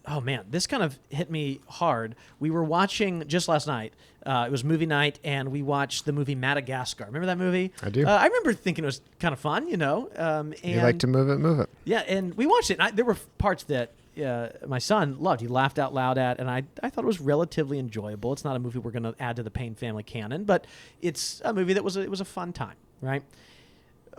oh, man, this kind of hit me hard. We were watching just last night. It was movie night, and we watched the movie Madagascar. Remember that movie? I do. I remember thinking it was kind of fun, And, you like to move it. Yeah, and we watched it. And there were parts that my son loved. He laughed out loud at, and I thought it was relatively enjoyable. It's not a movie we're going to add to the Payne family canon, but it's a movie that was a fun time, right?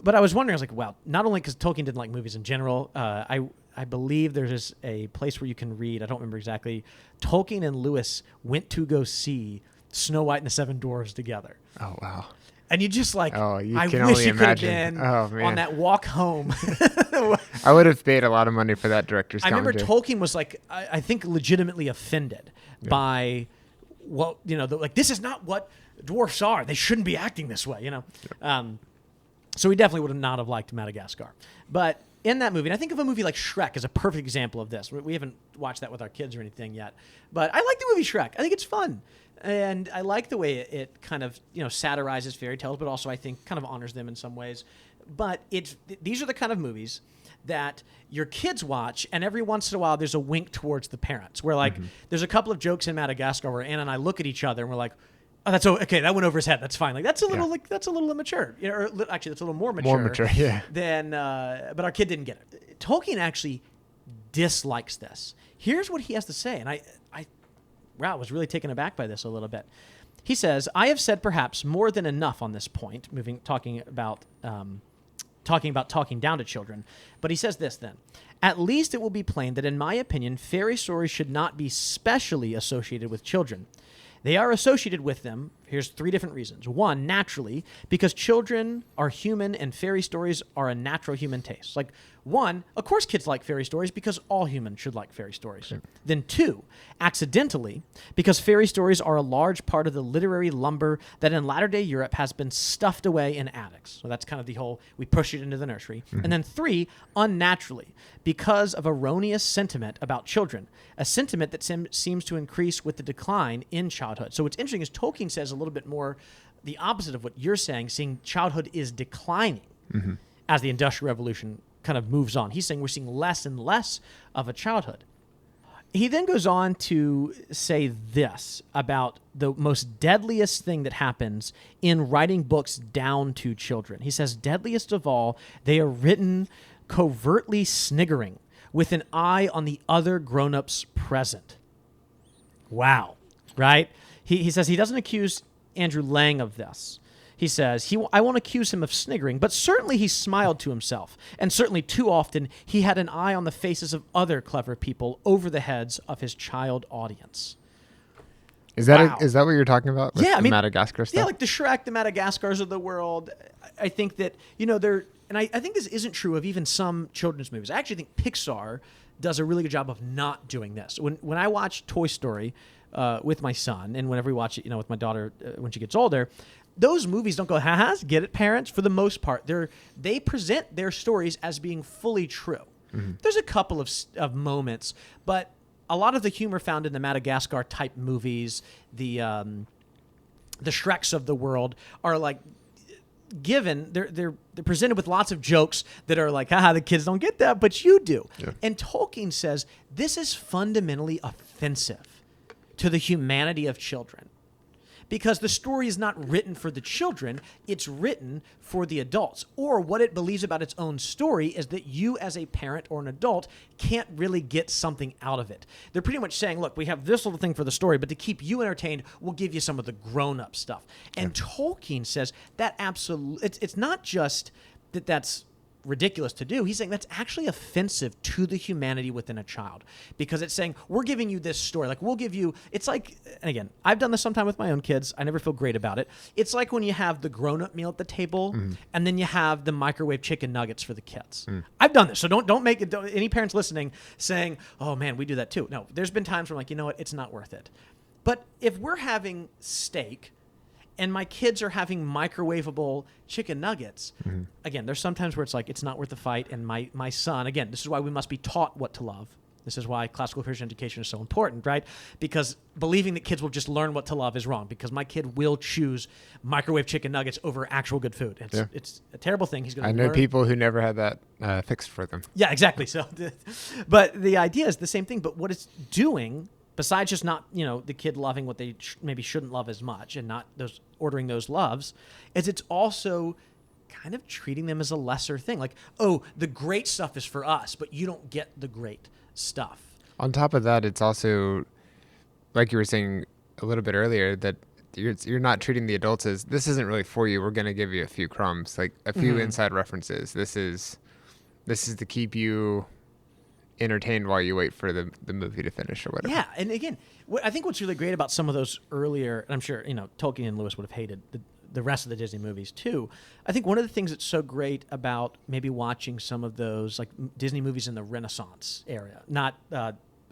But I was wondering, I was like, wow, not only because Tolkien didn't like movies in general, I believe there's a place where you can read, I don't remember exactly, Tolkien and Lewis went to go see Snow White and the Seven Dwarfs together. Oh, wow. And you just I can wish you only could have imagine. been on that walk home. I would have paid a lot of money for that director's commentary. I remember Tolkien was I think legitimately offended by this is not what dwarfs are. They shouldn't be acting this way, So we definitely would not have liked Madagascar. But in that movie, and I think of a movie like Shrek as a perfect example of this. We haven't watched that with our kids or anything yet. But I like the movie Shrek. I think it's fun. And I like the way it kind of, satirizes fairy tales, but also I think kind of honors them in some ways. But these are the kind of movies that your kids watch, and every once in a while there's a wink towards the parents. Where there's a couple of jokes in Madagascar where Anna and I look at each other and we're like, oh, that's okay. That went over his head. That's fine. That's a little that's a little immature. Or actually, that's a little more mature. More mature, yeah. But our kid didn't get it. Tolkien actually dislikes this. Here's what he has to say, and I was really taken aback by this a little bit. He says, "I have said perhaps more than enough on this point." Talking about talking down to children, but he says this then. At least it will be plain that, in my opinion, fairy stories should not be specially associated with children. They are associated with them, Here's 3 different reasons. 1, naturally, because children are human and fairy stories are a natural human taste. Like, 1, of course kids like fairy stories because all humans should like fairy stories. Sure. Then 2, accidentally, because fairy stories are a large part of the literary lumber that in latter-day Europe has been stuffed away in attics. So that's kind of the whole, we push it into the nursery. Mm-hmm. And then 3, unnaturally, because of erroneous sentiment about children, a sentiment that seems to increase with the decline in childhood. So what's interesting is Tolkien says a little bit more the opposite of what you're saying, seeing childhood is declining as the Industrial Revolution kind of moves on. He's saying we're seeing less and less of a childhood. He then goes on to say this about the most deadliest thing that happens in writing books down to children. He says, deadliest of all, they are written covertly sniggering with an eye on the other grown-ups present. Wow, right? He says he doesn't accuse Andrew Lang of this. He says, I won't accuse him of sniggering, but certainly he smiled to himself, and certainly too often he had an eye on the faces of other clever people over the heads of his child audience. Is that what you're talking about? With the Madagascar stuff? Yeah, like the Shrek, the Madagascars of the world. I think that, they're, and I think this isn't true of even some children's movies. I actually think Pixar does a really good job of not doing this. When I watch Toy Story with my son, and whenever we watch it, with my daughter when she gets older, those movies don't go, ha-ha, get it, parents? For the most part, they present their stories as being fully true. Mm-hmm. There's a couple of moments, but a lot of the humor found in the Madagascar-type movies, the Shreks of the world, are like given, they're presented with lots of jokes that are like, haha, the kids don't get that, but you do. Yeah. And Tolkien says this is fundamentally offensive to the humanity of children. Because the story is not written for the children, it's written for the adults. Or what it believes about its own story is that you as a parent or an adult can't really get something out of it. They're pretty much saying, look, we have this little thing for the story, but to keep you entertained, we'll give you some of the grown-up stuff. And Tolkien says that absolutely, it's not just that's ridiculous to do. He's saying that's actually offensive to the humanity within a child, because it's saying we're giving you this story, like we'll give you, it's like, and again, I've done this sometime with my own kids, I never feel great about it. It's like when you have the grown-up meal at the table and then you have the microwave chicken nuggets for the kids. I've done this, so don't make it, any parents listening saying, oh man, we do that too. No, there's been times where I'm like, you know what, it's not worth it. But if we're having steak and my kids are having microwavable chicken nuggets, again, there's sometimes where it's like, it's not worth the fight. And my son, again, this is why we must be taught what to love. This is why classical Christian education is so important, right? Because believing that kids will just learn what to love is wrong, because my kid will choose microwave chicken nuggets over actual good food. It's a terrible thing. He's going to learn. I know people who never had that fixed for them. Yeah, exactly. So, but the idea is the same thing, but what it's doing, besides just not, the kid loving what they maybe shouldn't love as much and not ordering those loves, is it's also kind of treating them as a lesser thing. Like, oh, the great stuff is for us, but you don't get the great stuff. On top of that, it's also, like you were saying a little bit earlier, that you're not treating the adults as, this isn't really for you. We're going to give you a few crumbs, like a few inside references. This is to keep you entertained while you wait for the movie to finish or whatever. Yeah, and again, I think what's really great about some of those earlier, and I'm sure Tolkien and Lewis would have hated the rest of the Disney movies too. I think one of the things that's so great about maybe watching some of those like Disney movies in the Renaissance era, not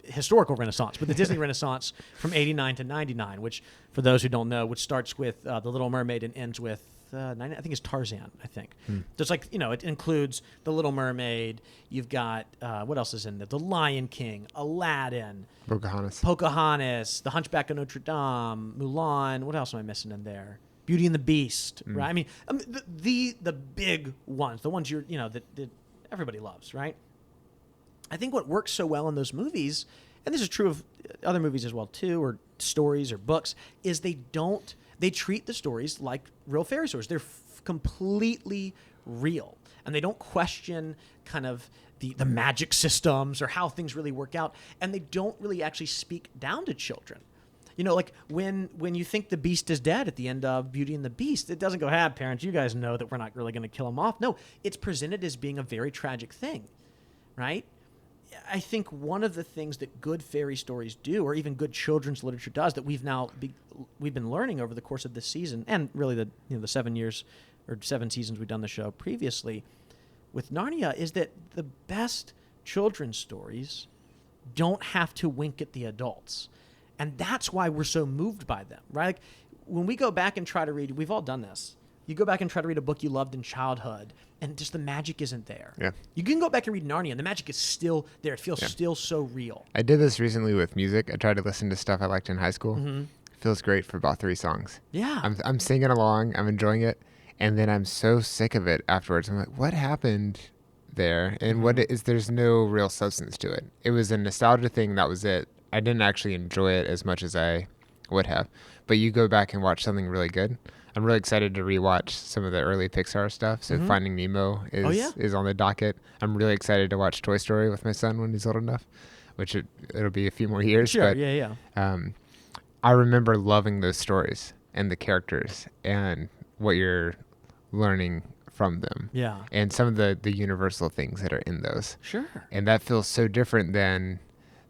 historical Renaissance, but the Disney Renaissance from 89 to 99, which for those who don't know, which starts with The Little Mermaid and ends with I think it's Tarzan, I think. There's like, it includes The Little Mermaid. You've got, what else is in there? The Lion King, Aladdin. Pocahontas, The Hunchback of Notre Dame, Mulan. What else am I missing in there? Beauty and the Beast, right? I mean, the big ones, the ones that everybody loves, right? I think what works so well in those movies, and this is true of other movies as well too, or stories or books, is they treat the stories like real fairy stories. They're completely real. And they don't question kind of the magic systems or how things really work out. And they don't really actually speak down to children. Like when you think the beast is dead at the end of Beauty and the Beast, it doesn't go, parents, you guys know that we're not really going to kill him off. No, it's presented as being a very tragic thing, right? I think one of the things that good fairy stories do, or even good children's literature does, that we've been learning over the course of this season, and really the 7 years or 7 seasons we've done the show previously with Narnia, is that the best children's stories don't have to wink at the adults. And that's why we're so moved by them, right? Like, when we go back and try to read, we've all done this. You go back and try to read a book you loved in childhood, and just the magic isn't there. Yeah. You can go back and read Narnia, and the magic is still there. It feels still so real. I did this recently with music. I tried to listen to stuff I liked in high school. Mm-hmm. It feels great for about 3 songs. Yeah. I'm singing along. I'm enjoying it. And then I'm so sick of it afterwards. I'm like, what happened there? And there's no real substance to it. It was a nostalgia thing. That was it. I didn't actually enjoy it as much as I would have. But you go back and watch something really good. I'm really excited to rewatch some of the early Pixar stuff. So Finding Nemo is on the docket. I'm really excited to watch Toy Story with my son when he's old enough, which it'll be a few more years. Sure, but, yeah. I remember loving those stories and the characters and what you're learning from them. Yeah. And some of the universal things that are in those. Sure. And that feels so different than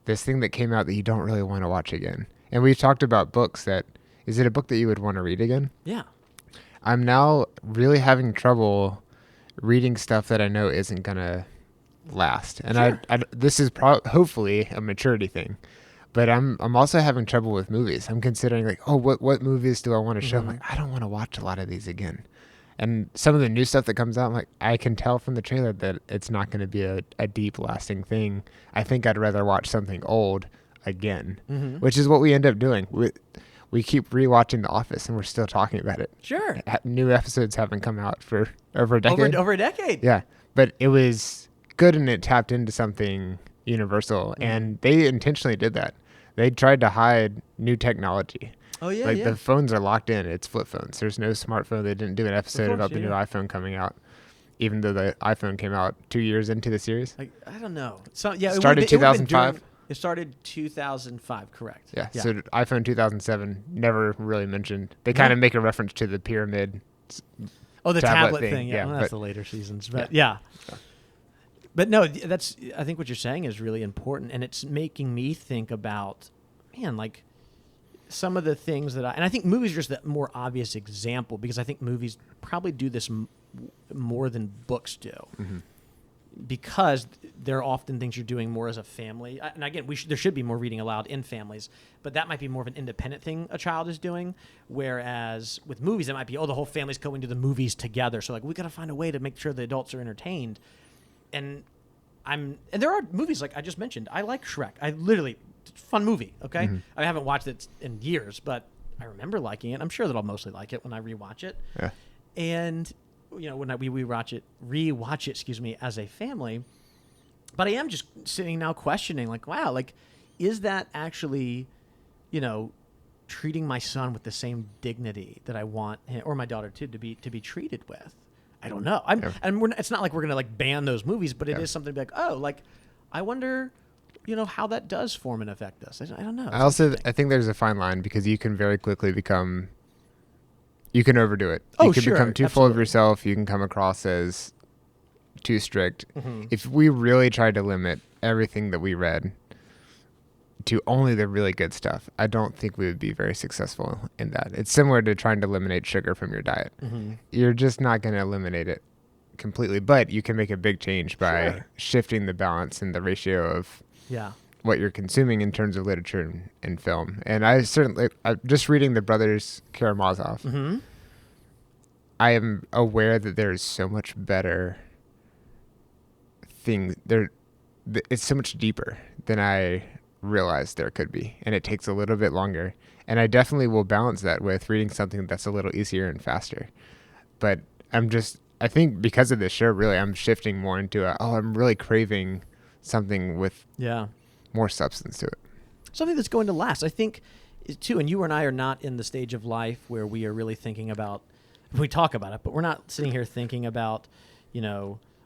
this thing that came out that you don't really want to watch again. And we've talked about books that, is it a book that you would want to read again? Yeah. I'm now really having trouble reading stuff that I know isn't going to last. And sure. I this is hopefully a maturity thing. But I'm also having trouble with movies. I'm considering like, what movies do I want to show? I'm like, I don't want to watch a lot of these again. And some of the new stuff that comes out, I'm like, I can tell from the trailer that it's not going to be a deep, lasting thing. I think I'd rather watch something old again, which is what we end up doing. We keep rewatching The Office, and we're still talking about it. Sure. New episodes haven't come out for over a decade. Over a decade. Yeah. But it was good, and it tapped into something universal, and they intentionally did that. They tried to hide new technology. Oh, yeah, the phones are locked in. It's flip phones. There's no smartphone. They didn't do an episode about the new iPhone coming out, even though the iPhone came out 2 years into the series. I don't know. So yeah, it started 2005. It started 2005, correct? Yeah. So iPhone 2007 never really mentioned. They kind of make a reference to the pyramid. Oh, the tablet thing. Yeah, well, that's the later seasons, but yeah. But no, I think what you're saying is really important, and it's making me think about, man, like some of the things and I think movies are just the more obvious example, because I think movies probably do this more than books do, because they're often things you're doing more as a family. And again, there should be more reading aloud in families, but that might be more of an independent thing a child is doing. Whereas with movies, it might be, the whole family's going to the movies together. So like, we got to find a way to make sure the adults are entertained. And there are movies like I just mentioned. I like Shrek. Fun movie. Okay. I haven't watched it in years, but I remember liking it. I'm sure that I'll mostly like it when I rewatch it. Yeah. And when we rewatch it, as a family. But I am just sitting now questioning, like, wow, like, is that actually, treating my son with the same dignity that I want him, or my daughter too, to be treated with? I don't know. It's not like we're gonna ban those movies, but it is something to be like, I wonder, how that does form and affect us. I don't know. I think there's a fine line, because you can very quickly you can overdo it. You can become too full of yourself. You can come across as too strict. If we really tried to limit everything that we read to only the really good stuff, I don't think we would be very successful in that. It's similar to trying to eliminate sugar from your diet. You're just not going to eliminate it completely, but you can make a big change by shifting the balance and the ratio of what you're consuming in terms of literature and film. And I just reading the Brothers Karamazov, I am aware that there is so much better thing there. It's so much deeper than I realized there could be, and it takes a little bit longer. And I definitely will balance that with reading something that's a little easier and faster. But I think because of this show, really, I'm shifting more into I'm really craving something with more substance to it. Something that's going to last, I think, too. And you and I are not in the stage of life where we are really thinking about, we talk about it, but we're not sitting here thinking about,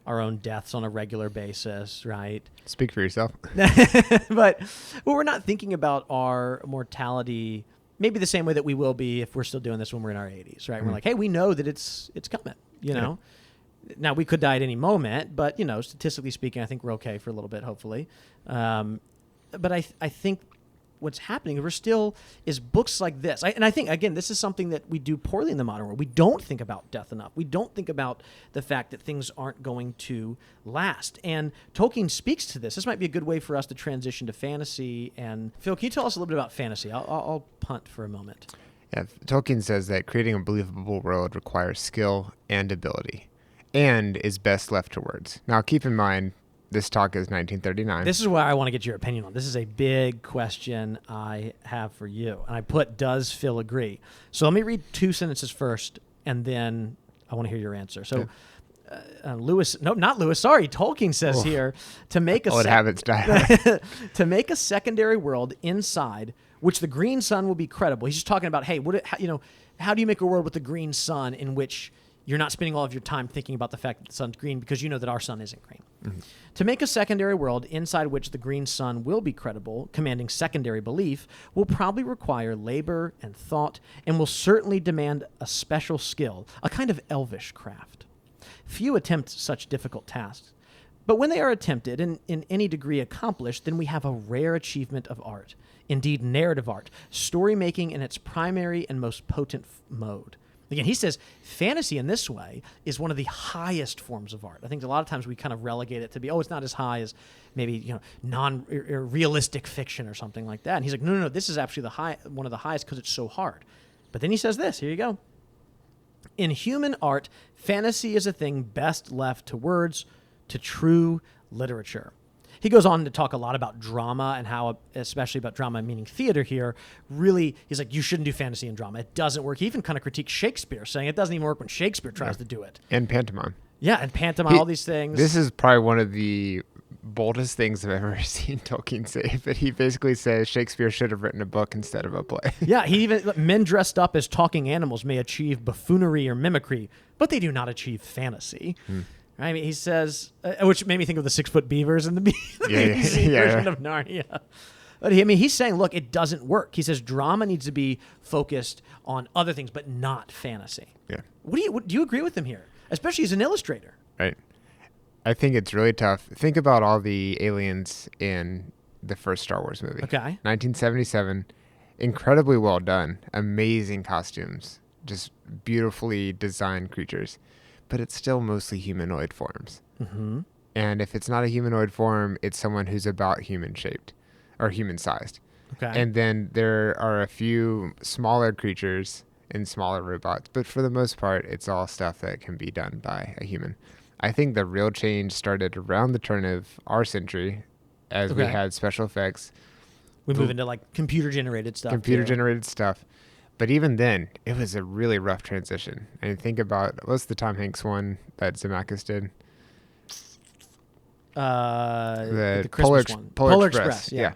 our own deaths on a regular basis, right? Speak for yourself. But we're not thinking about our mortality maybe the same way that we will be if we're still doing this when we're in our 80s, right? We're like, hey, we know that it's coming, Now, we could die at any moment, but, statistically speaking, I think we're okay for a little bit, hopefully. But I think what's happening is books like this. And I think, again, this is something that we do poorly in the modern world. We don't think about death enough. We don't think about the fact that things aren't going to last. And Tolkien speaks to this. This might be a good way for us to transition to fantasy. And Phil, can you tell us a little bit about fantasy? I'll punt for a moment. Yeah, Tolkien says that creating a believable world requires skill and ability, and is best left to words. Now, keep in mind, this talk is 1939. This is where I want to get your opinion on. This is a big question I have for you. And I put, does Phil agree? So let me read 2 sentences first, and then I want to hear your answer. So Tolkien says here, to make to make a secondary world inside which the green sun will be credible. He's just talking about, hey, how do you make a world with the green sun in which you're not spending all of your time thinking about the fact that the sun's green because you know that our sun isn't green. Mm-hmm. To make a secondary world inside which the green sun will be credible, commanding secondary belief, will probably require labor and thought and will certainly demand a special skill, a kind of elvish craft. Few attempt such difficult tasks. But when they are attempted and in any degree accomplished, then we have a rare achievement of art, indeed narrative art, story-making in its primary and most potent mode. Again, he says fantasy in this way is one of the highest forms of art. I think a lot of times we kind of relegate it to be, it's not as high as maybe realistic fiction or something like that. And he's like, no, this is actually one of the highest because it's so hard. But then he says this, here you go. In human art, fantasy is a thing best left to words, to true literature. He goes on to talk a lot about drama and how, especially about drama meaning theater here, really, he's like, you shouldn't do fantasy and drama. It doesn't work. He even kind of critiques Shakespeare, saying it doesn't even work when Shakespeare tries to do it. And pantomime. Yeah, and pantomime, all these things. This is probably one of the boldest things I've ever seen Tolkien say, but he basically says Shakespeare should have written a book instead of a play. Yeah, men dressed up as talking animals may achieve buffoonery or mimicry, but they do not achieve fantasy. I mean, he says, which made me think of the 6-foot beavers in the BBC version of Narnia. But he's saying, look, it doesn't work. He says drama needs to be focused on other things, but not fantasy. Yeah. Do you agree with him here, especially as an illustrator? Right. I think it's really tough. Think about all the aliens in the first Star Wars movie. Okay. 1977, incredibly well done, amazing costumes, just beautifully designed creatures. But it's still mostly humanoid forms. Mm-hmm. And if it's not a humanoid form, it's someone who's about human-shaped or human-sized. Okay. And then there are a few smaller creatures and smaller robots, but for the most part, it's all stuff that can be done by a human. I think the real change started around the turn of our century as we had special effects. We move into like computer-generated stuff. But even then, it was a really rough transition. And think about, what's the Tom Hanks one that Zemeckis did? The Christmas one. Polar Express. Yeah.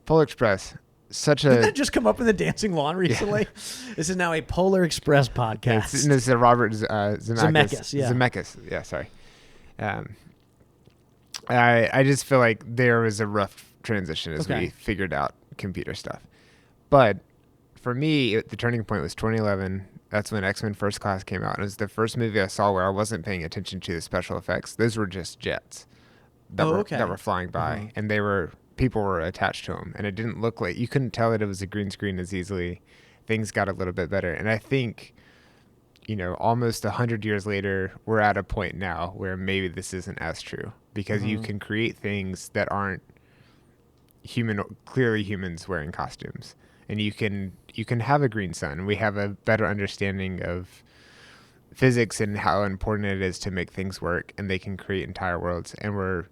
Polar Express. Did that just come up in the dancing lawn recently? Yeah. This is now a Polar Express podcast. This is a Robert Zemeckis. Zemeckis. Yeah, sorry. I just feel like there was a rough transition as we figured out computer stuff. But for me, the turning point was 2011. That's when X-Men First Class came out. It was the first movie I saw where I wasn't paying attention to the special effects. Those were just jets that were flying by, and people were attached to them, and it didn't look like, you couldn't tell that it was a green screen as easily. Things got a little bit better, and I think, almost 100 years later, we're at a point now where maybe this isn't as true because you can create things that aren't clearly humans wearing costumes. And you can have a green sun. We have a better understanding of physics and how important it is to make things work, and they can create entire worlds. And we're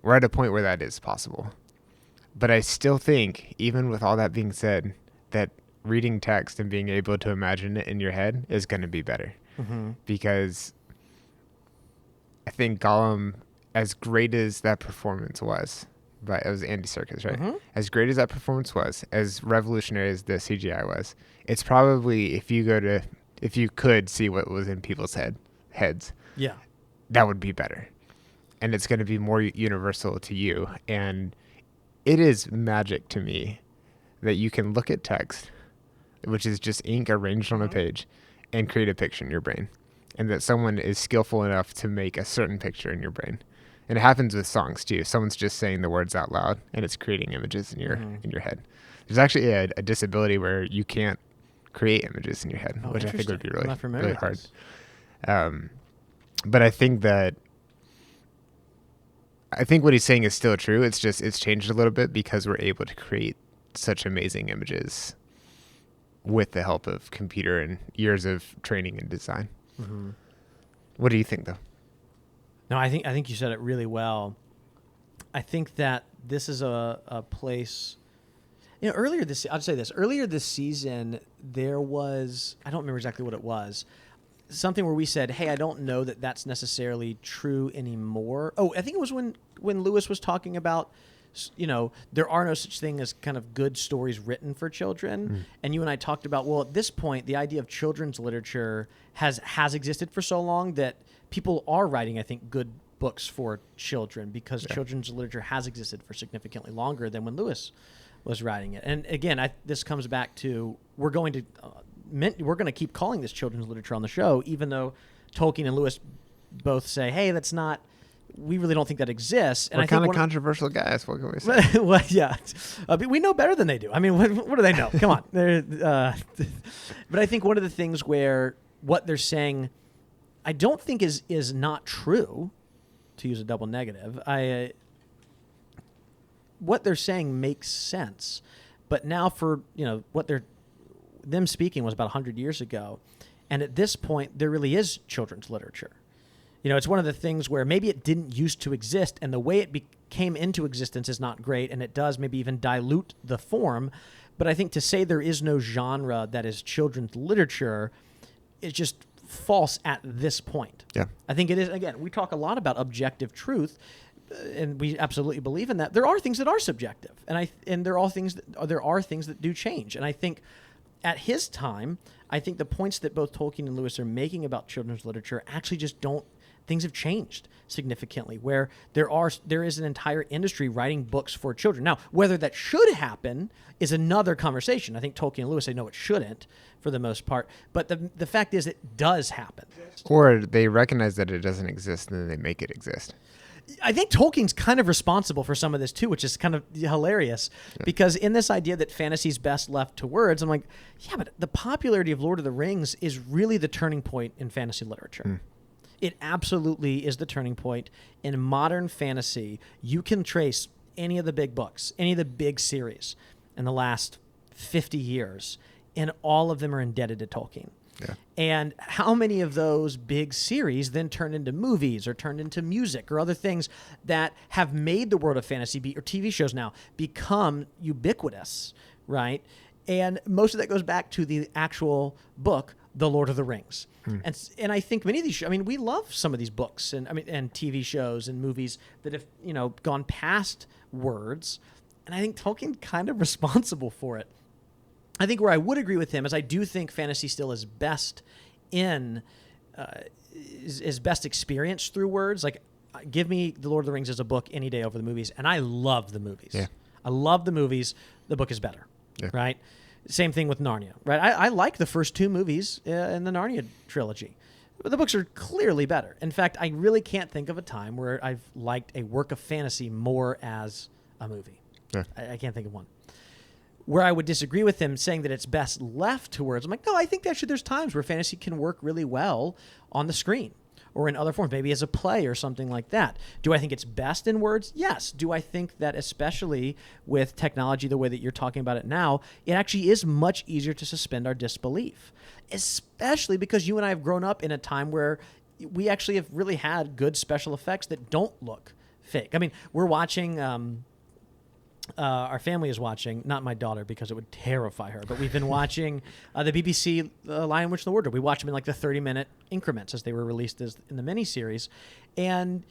at a point where that is possible. But I still think, even with all that being said, that reading text and being able to imagine it in your head is going to be better. Mm-hmm. Because I think Gollum, as great as that performance was, but it was Andy Serkis, right? Mm-hmm. As great as that performance was, as revolutionary as the CGI was, it's probably, if you could see what was in people's heads, that would be better. And it's going to be more universal to you. And it is magic to me that you can look at text, which is just ink arranged on a page, and create a picture in your brain. and that someone is skillful enough to make a certain picture in your brain. And it happens with songs too. Someone's just saying the words out loud, and it's creating images in your head. There's actually a disability where you can't create images in your head, which I think would be really hard. But I think what he's saying is still true. It's just it's changed a little bit because we're able to create such amazing images with the help of computer and years of training and design. Mm-hmm. What do you think, though? No, I think you said it really well. I think that this is a place. Earlier this season, there was, I don't remember exactly what it was, something where we said, hey, I don't know that that's necessarily true anymore. Oh, I think it was when Lewis was talking about, there are no such thing as kind of good stories written for children. Mm. And you and I talked about, well, at this point, the idea of children's literature has existed for so long that people are writing, I think, good books for children because children's literature has existed for significantly longer than when Lewis was writing it. And again, this comes back to we're going to keep calling this children's literature on the show, even though Tolkien and Lewis both say, hey, we really don't think that exists. And we're kind of controversial guys. What can we say? Well, yeah. But we know better than they do. I mean, what do they know? Come on. But I think one of the things where what they're saying, I don't think is not true, to use a double negative. What they're saying makes sense, but now for what them speaking was about 100 years ago, and at this point there really is children's literature. It's one of the things where maybe it didn't used to exist, and the way it came into existence is not great, and it does maybe even dilute the form. But I think to say there is no genre that is children's literature is just false at this point. Yeah, I think it is. Again, we talk a lot about objective truth. And we absolutely believe in that. There are things that are subjective, and there are things that do change. And I think at his time, I think the points that both Tolkien and Lewis are making about children's literature actually just don't. Things have changed significantly, where there is an entire industry writing books for children. Now, whether that should happen is another conversation. I think Tolkien and Lewis say no, it shouldn't for the most part. But the fact is, it does happen. Or they recognize that it doesn't exist, and then they make it exist. I think Tolkien's kind of responsible for some of this too, which is kind of hilarious because in this idea that fantasy's best left to words, I'm like, yeah, but the popularity of Lord of the Rings is really the turning point in fantasy literature. Mm. It absolutely is the turning point. In modern fantasy, you can trace any of the big books, any of the big series in the last 50 years, and all of them are indebted to Tolkien. Yeah. And how many of those big series then turned into movies or turned into music or other things that have made the world of fantasy or TV shows now become ubiquitous, right? And most of that goes back to the actual book, The Lord of the Rings. And I think many of these, we love some of these books and TV shows and movies that have, gone past words. And I think Tolkien kind of responsible for it. I think where I would agree with him is I do think fantasy still is best is best experienced through words. Like, give me The Lord of the Rings as a book any day over the movies, and I love the movies. Yeah. I love the movies. The book is better, right? Same thing with Narnia, right? I like the first two movies in the Narnia trilogy. But the books are clearly better. In fact, I really can't think of a time where I've liked a work of fantasy more as a movie. Yeah. I can't think of one. Where I would disagree with him saying that it's best left to words, I'm like, no, I think actually there's times where fantasy can work really well on the screen or in other forms, maybe as a play or something like that. Do I think it's best in words? Yes. Do I think that especially with technology the way that you're talking about it now, it actually is much easier to suspend our disbelief, especially because you and I have grown up in a time where we actually have really had good special effects that don't look fake. We're watching... our family is watching, not my daughter because it would terrify her, but we've been watching the BBC Lion, Witch, and the Wardrobe. We watch them in like the 30-minute increments as they were released in the miniseries. And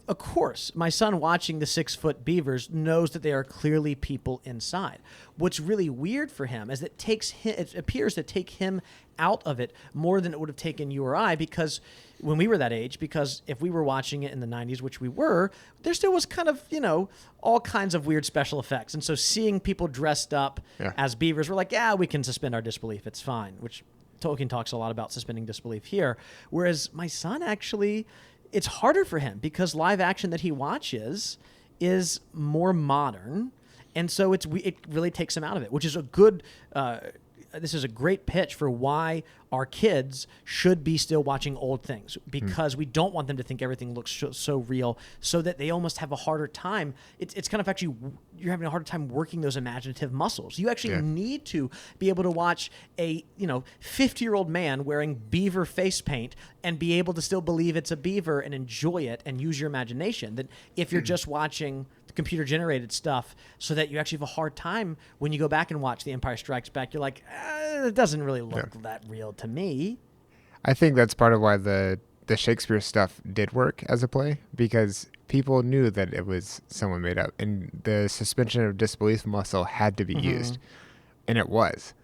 of course, my son watching the 6-foot beavers knows that they are clearly people inside. What's really weird for him is that it appears to take him out of it more than it would have taken you or I, because when we were that age, because if we were watching it in the 90s, which we were, there still was kind of, all kinds of weird special effects. And so seeing people dressed up as beavers, we're like, yeah, we can suspend our disbelief. It's fine, which Tolkien talks a lot about suspending disbelief here, whereas my son actually, it's harder for him because live action that he watches is more modern, and so it really takes him out of it, which is a good. This is a great pitch for why our kids should be still watching old things, because we don't want them to think everything looks so real, so that they almost have a harder time. It's kind of actually, you're having a harder time working those imaginative muscles. You actually need to be able to watch a 50-year-old man wearing beaver face paint and be able to still believe it's a beaver and enjoy it and use your imagination. That if you're just watching computer generated stuff, so that you actually have a hard time when you go back and watch The Empire Strikes Back, you're like, it doesn't really look that real to me. I think that's part of why the Shakespeare stuff did work as a play, because people knew that it was someone made up, and the suspension of disbelief muscle had to be used, and it was.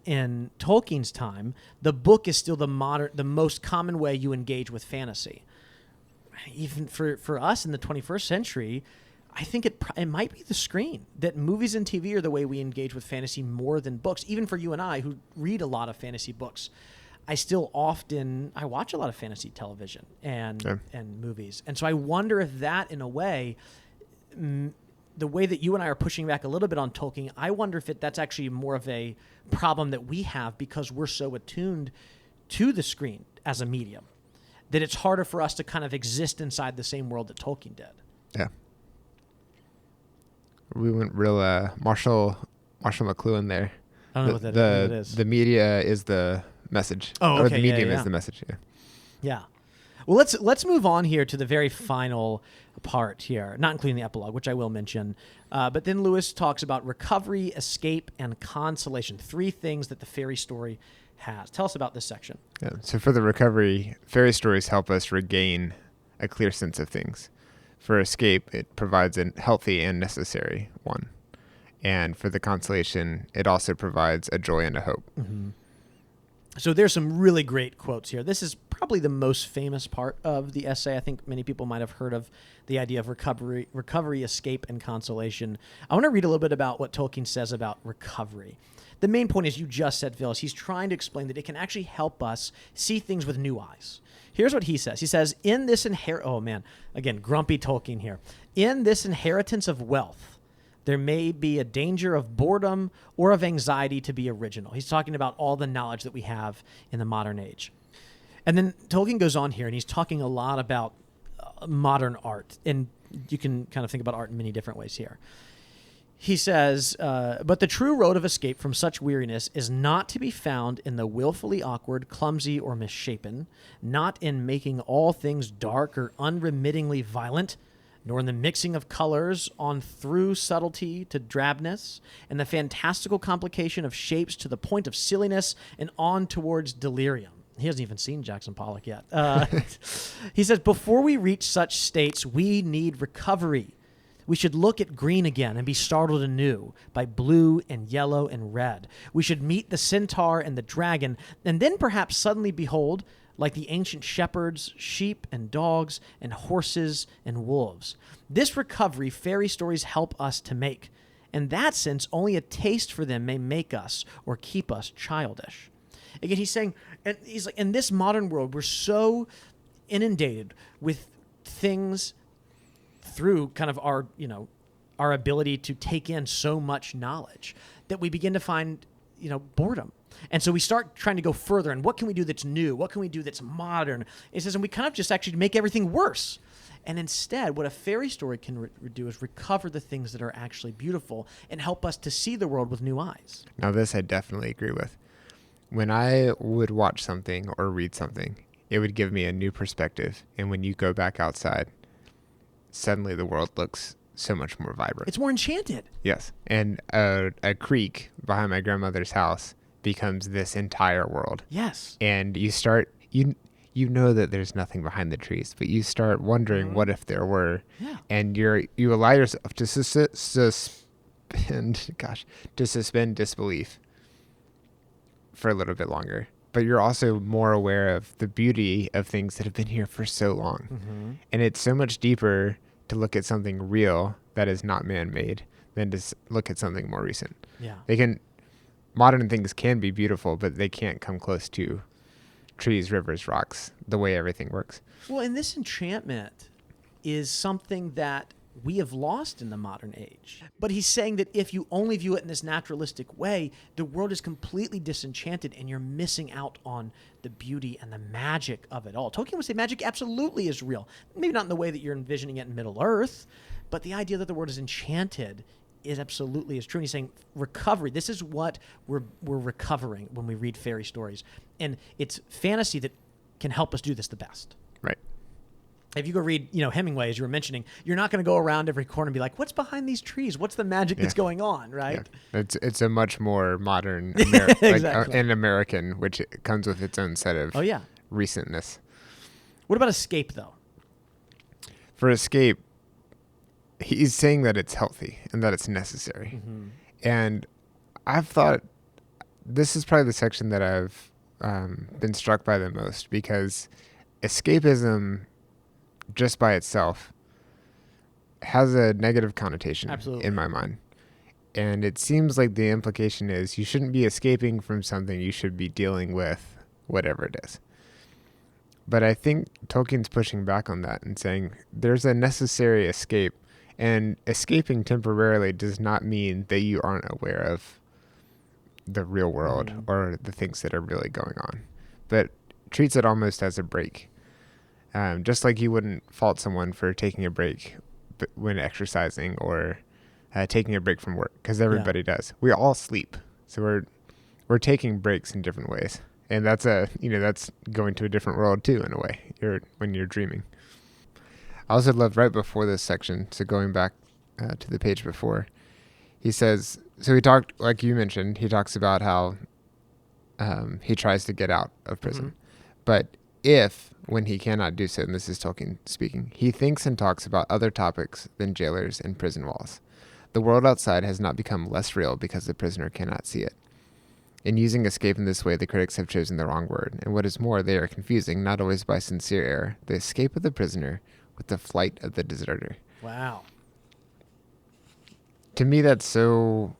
In Tolkien's time, the book is still the most common way you engage with fantasy. Even for us in the 21st century, I think it might be the screen, that movies and TV are the way we engage with fantasy more than books. Even for you and I, who read a lot of fantasy books, I watch a lot of fantasy television and movies. And so I wonder if that, in a way, the way that you and I are pushing back a little bit on Tolkien, I wonder if that's actually more of a problem that we have because we're so attuned to the screen as a medium, that it's harder for us to kind of exist inside the same world that Tolkien did. Yeah. We went real Marshall McLuhan there. I don't know what that is. The media is the message. Oh, okay. Or the medium is the message. Yeah. Well, let's move on here to the very final part here, not including the epilogue, which I will mention. But then Lewis talks about recovery, escape, and consolation. 3 things that the fairy story has. Tell us about this section. Yeah. So for the recovery, fairy stories help us regain a clear sense of things. For escape, it provides a healthy and necessary one. And for the consolation, it also provides a joy and a hope. Mm-hmm. So there's some really great quotes here. This is probably the most famous part of the essay. I think many people might have heard of the idea of recovery, escape, and consolation. I want to read a little bit about what Tolkien says about recovery. The main point, as you just said, Phil, is he's trying to explain that it can actually help us see things with new eyes. Here's what he says. He says, grumpy Tolkien here. In this inheritance of wealth, there may be a danger of boredom or of anxiety to be original. He's talking about all the knowledge that we have in the modern age. And then Tolkien goes on here, and he's talking a lot about modern art. And you can kind of think about art in many different ways here. He says, but the true road of escape from such weariness is not to be found in the willfully awkward, clumsy, or misshapen, not in making all things dark or unremittingly violent, nor in the mixing of colors on through subtlety to drabness, and the fantastical complication of shapes to the point of silliness and on towards delirium. He hasn't even seen Jackson Pollock yet. He says, before we reach such states, we need recovery. We should look at green again and be startled anew by blue and yellow and red. We should meet the centaur and the dragon, and then perhaps suddenly behold, like the ancient shepherds, sheep and dogs and horses and wolves. This recovery fairy stories help us to make. In that sense, only a taste for them may make us or keep us childish. Again, he's saying, and he's like, in this modern world, we're so inundated with things through kind of our ability to take in so much knowledge that we begin to find, boredom. And so we start trying to go further. And what can we do that's new? What can we do that's modern? It says, and we kind of just actually make everything worse. And instead, what a fairy story can do is recover the things that are actually beautiful and help us to see the world with new eyes. Now, this I definitely agree with. When I would watch something or read something, it would give me a new perspective. And when you go back outside, suddenly the world looks so much more vibrant. It's more enchanted. Yes. And a creek behind my grandmother's house becomes this entire world. Yes. And you start, you know that there's nothing behind the trees, but you start wondering what if there were. Yeah. And you allow yourself to suspend disbelief for a little bit longer. But you're also more aware of the beauty of things that have been here for so long. Mm-hmm. And it's so much deeper to look at something real that is not man-made than to look at something more recent. Yeah. modern things can be beautiful, but they can't come close to trees, rivers, rocks, the way everything works. Well, and this enchantment is something that we have lost in the modern age. But he's saying that if you only view it in this naturalistic way, the world is completely disenchanted and you're missing out on the beauty and the magic of it all. Tolkien would say magic absolutely is real. Maybe not in the way that you're envisioning it in Middle-earth, but the idea that the world is enchanted is absolutely is true. And he's saying recovery. This is what we're recovering when we read fairy stories. And it's fantasy that can help us do this the best. Right. If you go read, Hemingway, as you were mentioning, you're not going to go around every corner and be like, what's behind these trees? What's the magic that's going on, right? Yeah. It's a much more modern, exactly. and American, which comes with its own set of recentness. What about escape, though? For escape, he's saying that it's healthy and that it's necessary. Mm-hmm. And I've thought this is probably the section that I've been struck by the most, because escapism just by itself has a negative connotation in my mind. And it seems like the implication is you shouldn't be escaping from something, you should be dealing with whatever it is. But I think Tolkien's pushing back on that and saying there's a necessary escape, and escaping temporarily does not mean that you aren't aware of the real world or the things that are really going on, but treats it almost as a break. Just like you wouldn't fault someone for taking a break when exercising or taking a break from work, because everybody does. We all sleep, so we're taking breaks in different ways, and that's that's going to a different world too, in a way. When you're dreaming. I also love right before this section. So going back to the page before, he says. So he talked, like you mentioned, he talks about how he tries to get out of prison, but if, when he cannot do so, and this is Tolkien speaking, he thinks and talks about other topics than jailers and prison walls. The world outside has not become less real because the prisoner cannot see it. In using escape in this way, the critics have chosen the wrong word, and what is more, they are confusing, not always by sincere error, the escape of the prisoner with the flight of the deserter. Wow. To me, that's so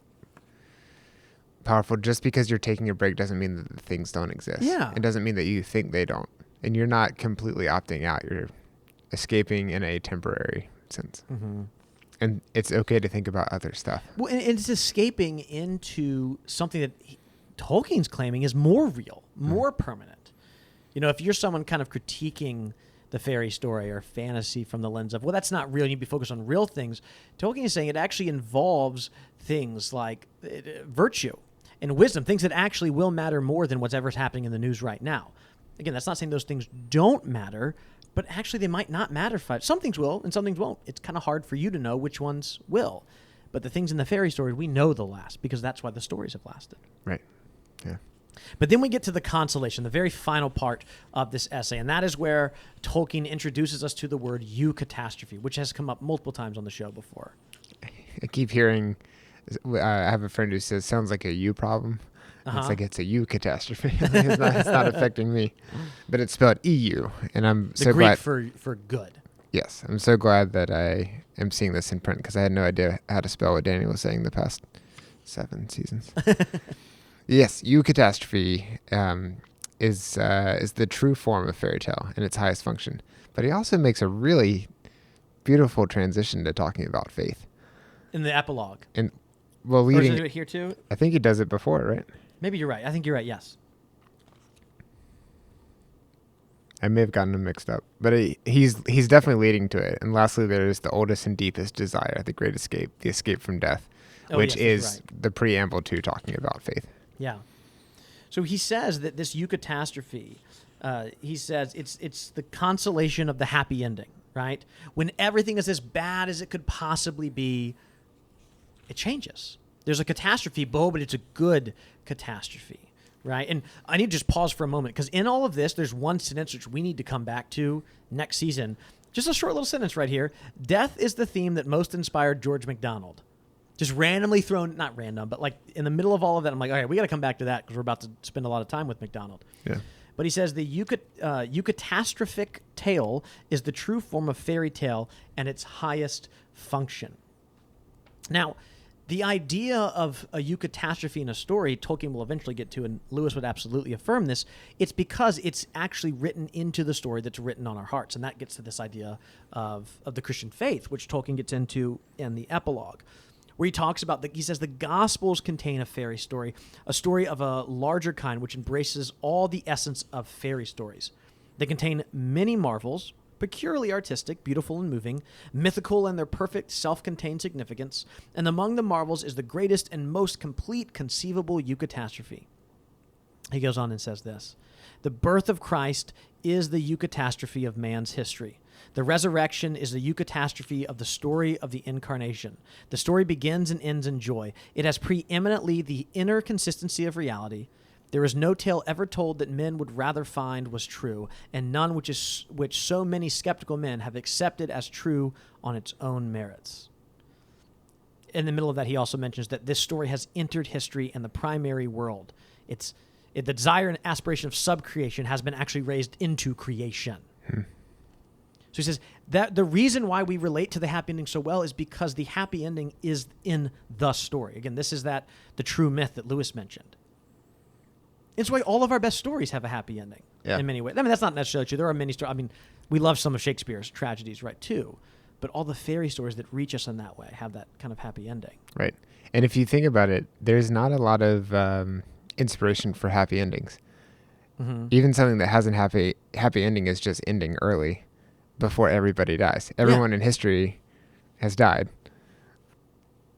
powerful. Just because you're taking a break doesn't mean that things don't exist. Yeah. It doesn't mean that you think they don't. And you're not completely opting out. You're escaping in a temporary sense. Mm-hmm. And it's okay to think about other stuff. Well, and it's escaping into something that Tolkien's claiming is more real, more permanent. If you're someone kind of critiquing the fairy story or fantasy from the lens of, well, that's not real, you need to be focused on real things, Tolkien is saying it actually involves things like virtue and wisdom, things that actually will matter more than what's ever happening in the news right now. Again, that's not saying those things don't matter, but actually they might not matter. Some things will and some things won't. It's kind of hard for you to know which ones will. But the things in the fairy story, we know they'll last because that's why the stories have lasted. Right. Yeah. But then we get to the consolation, the very final part of this essay, and that is where Tolkien introduces us to the word eucatastrophe, which has come up multiple times on the show before. I keep hearing, I have a friend who says, sounds like a you problem. It's like it's a you catastrophe. It's not affecting me, but it's spelled EU, and I'm so Greek glad for good. Yes, I'm so glad that I am seeing this in print, because I had no idea how to spell what Danny was saying the past 7 seasons. Yes, eucatastrophe is the true form of fairy tale in its highest function, but he also makes a really beautiful transition to talking about faith in the epilogue. And leading. Or does he do it here too? I think he does it before, right? Maybe you're right. I think you're right, yes. I may have gotten them mixed up, but he's definitely leading to it. And lastly, there is the oldest and deepest desire, the great escape, the escape from death, which is the preamble to talking about faith. Yeah. So he says that this eucatastrophe, he says it's the consolation of the happy ending, right? When everything is as bad as it could possibly be, it changes. There's a catastrophe, but it's a good catastrophe, right? And I need to just pause for a moment, because in all of this, there's one sentence which we need to come back to next season. Just a short little sentence right here. Death is the theme that most inspired George MacDonald. Just randomly thrown, not random, but like in the middle of all of that, I'm like, all right, we got to come back to that because we're about to spend a lot of time with MacDonald. Yeah. But he says the eucatastrophic tale is the true form of fairy tale and its highest function. Now, The idea of a eucatastrophe in a story, Tolkien will eventually get to, and Lewis would absolutely affirm this, it's because it's actually written into the story that's written on our hearts. And that gets to this idea of the Christian faith, which Tolkien gets into in the epilogue, where he talks about, he says, the Gospels contain a fairy story, a story of a larger kind which embraces all the essence of fairy stories. They contain many marvels, peculiarly artistic, beautiful and moving, mythical in their perfect self-contained significance, and among the marvels is the greatest and most complete conceivable eucatastrophe. He goes on and says this: the birth of Christ is the eucatastrophe of man's history. The resurrection is the eucatastrophe of the story of the incarnation. The story begins and ends in joy. It has preeminently the inner consistency of reality. There is no tale ever told that men would rather find was true, and none which so many skeptical men have accepted as true on its own merits. In the middle of that, he also mentions that this story has entered history and the primary world. The desire and aspiration of subcreation has been actually raised into creation. So he says that the reason why we relate to the happy ending so well is because the happy ending is in the story. Again, this is the true myth that Lewis mentioned. It's why all of our best stories have a happy ending in many ways. I mean, that's not necessarily true. There are many stories. I mean, we love some of Shakespeare's tragedies, right, too. But all the fairy stories that reach us in that way have that kind of happy ending. Right. And if you think about it, there's not a lot of inspiration for happy endings. Mm-hmm. Even something that has a happy ending is just ending early before everybody dies. Everyone in history has died.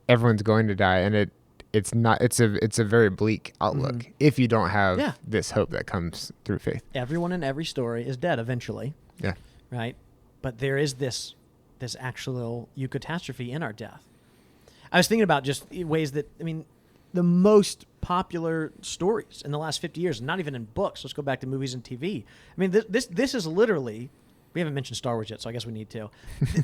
Everyone's going to die, and it's a very bleak outlook if you don't have this hope that comes through faith. Everyone in every story is dead eventually. Yeah. Right? But there is this actual eucatastrophe in our death. I was thinking about just ways that, I mean, the most popular stories in the last 50 years, not even in books. Let's go back to movies and TV. I mean, this is literally, we haven't mentioned Star Wars yet, so I guess we need to.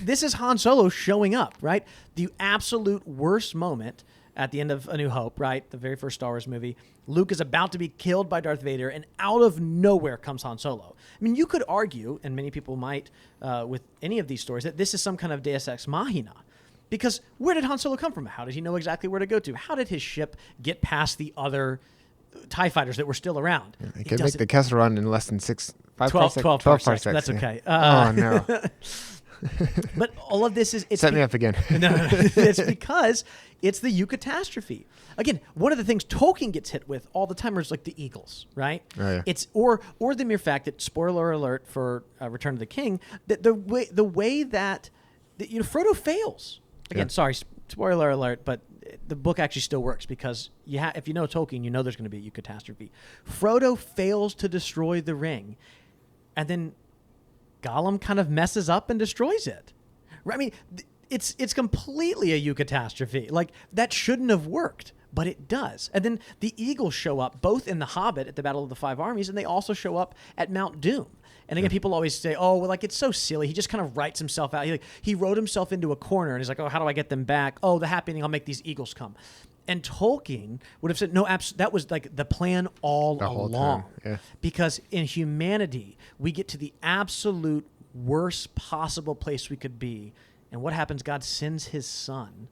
This is Han Solo showing up, right? The absolute worst moment at the end of A New Hope, right? The very first Star Wars movie. Luke is about to be killed by Darth Vader, and out of nowhere comes Han Solo. I mean, you could argue, and many people might, with any of these stories, that this is some kind of Deus Ex Machina. Because where did Han Solo come from? How did he know exactly where to go to? How did his ship get past the other TIE fighters that were still around? Yeah, he could make the Kessel Run in less than 12 parsecs. That's okay. Oh, no. But all of this is... Set me up again. No, it's because it's the eucatastrophe. Again, one of the things Tolkien gets hit with all the time is like the eagles, right? Oh, yeah. It's or the mere fact that, spoiler alert for Return of the King, that the way that Frodo fails. Again, sorry, spoiler alert, but the book actually still works because if you know Tolkien, you know there's going to be a eucatastrophe. Frodo fails to destroy the ring, and then Gollum kind of messes up and destroys it. I mean, it's completely a eucatastrophe. Like, that shouldn't have worked, but it does. And then the eagles show up both in The Hobbit at the Battle of the Five Armies, and they also show up at Mount Doom. And again, people always say, oh, well, like, it's so silly. He just kind of writes himself out. He wrote himself into a corner, and he's like, oh, how do I get them back? Oh, the happy ending, I'll make these eagles come. And Tolkien would have said, no, that was like the plan all along. Yeah. Because in humanity, we get to the absolute worst possible place we could be. And what happens? God sends his son.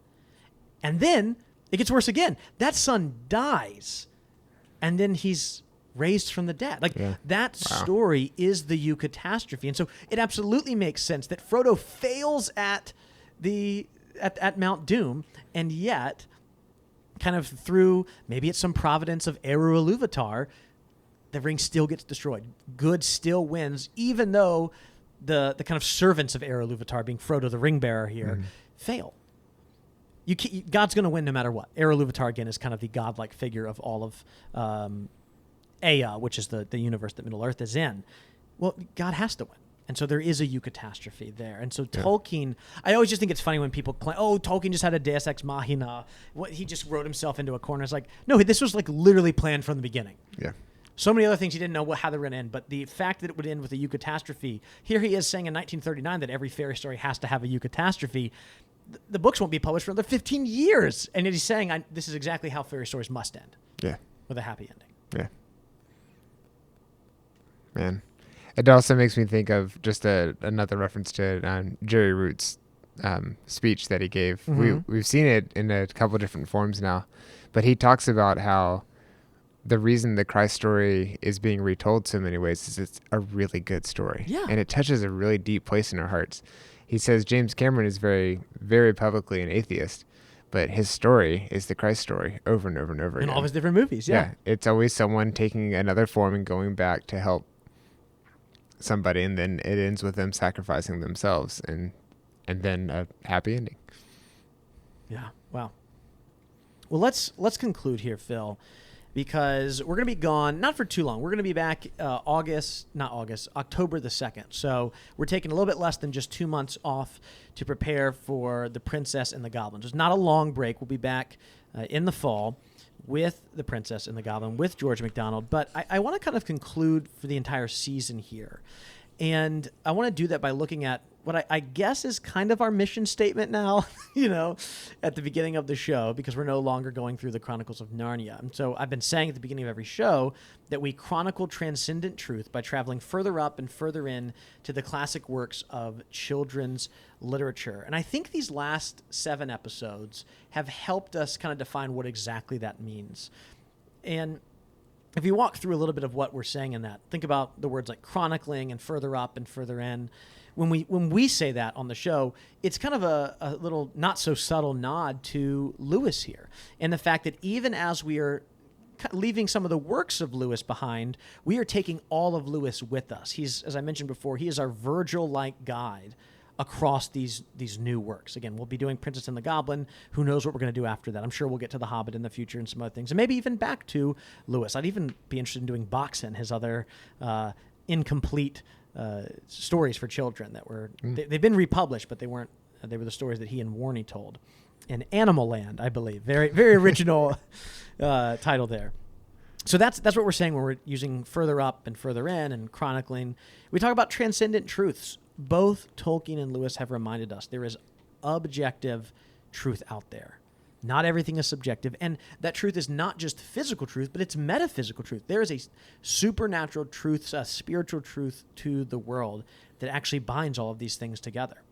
And then it gets worse again. That son dies. And then he's raised from the dead. That story is the eucatastrophe. And so it absolutely makes sense that Frodo fails at Mount Doom, and yet kind of through, maybe it's some providence of Eru Ilúvatar, the ring still gets destroyed. Good still wins, even though the kind of servants of Eru Ilúvatar, being Frodo the ring bearer here, fail. God's going to win no matter what. Eru Ilúvatar, again, is kind of the godlike figure of all of Ea, which is the universe that Middle-earth is in. Well, God has to win. And so there is a eucatastrophe there. And so Tolkien, I always just think it's funny when people claim, oh, Tolkien just had a Deus Ex Machina. He just wrote himself into a corner. It's like, no, this was like literally planned from the beginning. Yeah. So many other things he didn't know how they were going to end. But the fact that it would end with a eucatastrophe, here he is saying in 1939 that every fairy story has to have a eucatastrophe. The books won't be published for another 15 years. And yet he's saying, this is exactly how fairy stories must end. Yeah. With a happy ending. Yeah. Man. It also makes me think of just another reference to Jerry Root's speech that he gave. We've seen it in a couple different forms now, but he talks about how the reason the Christ story is being retold so many ways is it's a really good story. Yeah. And it touches a really deep place in our hearts. He says James Cameron is very, very publicly an atheist, but his story is the Christ story over and over and over again. In all of his different movies, yeah. It's always someone taking another form and going back to help somebody, and then it ends with them sacrificing themselves and then a happy ending. Yeah. Wow. Well, let's conclude here, Phil, because we're going to be gone, not for too long. We're going to be back October the 2nd. So we're taking a little bit less than just 2 months off to prepare for The Princess and the Goblin. It's not a long break. We'll be back in the fall with The Princess and the Goblin, with George MacDonald. But I want to kind of conclude for the entire season here. And I want to do that by looking at what I guess is kind of our mission statement now, at the beginning of the show, because we're no longer going through the Chronicles of Narnia. And so I've been saying at the beginning of every show that we chronicle transcendent truth by traveling further up and further in to the classic works of children's literature. And I think these last 7 episodes have helped us kind of define what exactly that means. And if you walk through a little bit of what we're saying in that, think about the words like chronicling and further up and further in. When we say that on the show, it's kind of a little not so subtle nod to Lewis here, and the fact that even as we are leaving some of the works of Lewis behind, we are taking all of Lewis with us. He's, as I mentioned before, he is our Virgil-like guide across these new works. Again, we'll be doing Princess and the Goblin. Who knows what we're going to do after that? I'm sure we'll get to The Hobbit in the future and some other things, and maybe even back to Lewis. I'd even be interested in doing Boxen, his other incomplete stories for children that were they've been republished, but they weren't. They were the stories that he and Warney told in Animal Land, I believe. Very very original title there. So that's what we're saying when we're using further up and further in and chronicling. We talk about transcendent truths. Both Tolkien and Lewis have reminded us there is objective truth out there. Not everything is subjective. And that truth is not just physical truth, but it's metaphysical truth. There is a supernatural truth, a spiritual truth to the world that actually binds all of these things together.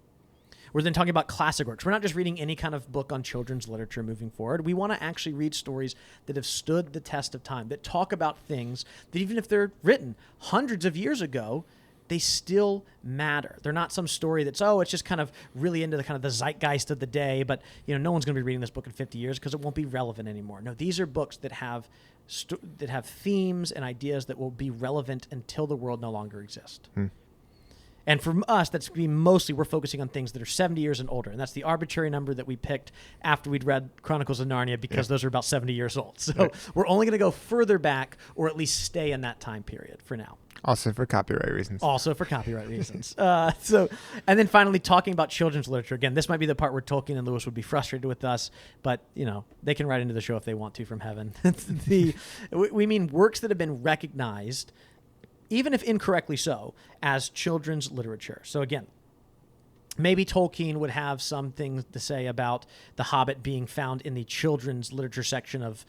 We're then talking about classic works. We're not just reading any kind of book on children's literature moving forward. We want to actually read stories that have stood the test of time, that talk about things that even if they're written hundreds of years ago, they still matter. They're not some story that's, it's just kind of really into the kind of the zeitgeist of the day, but no one's going to be reading this book in 50 years because it won't be relevant anymore. No, these are books that have themes and ideas that will be relevant until the world no longer exists. And for us, that's going to be mostly, we're focusing on things that are 70 years and older. And that's the arbitrary number that we picked after we'd read Chronicles of Narnia because those are about 70 years old. So we're only going to go further back or at least stay in that time period for now. Also for copyright reasons. And then finally, talking about children's literature. Again, this might be the part where Tolkien and Lewis would be frustrated with us, but, they can write into the show if they want to from heaven. We mean works that have been recognized, even if incorrectly so, as children's literature. So again, maybe Tolkien would have some things to say about The Hobbit being found in the children's literature section of,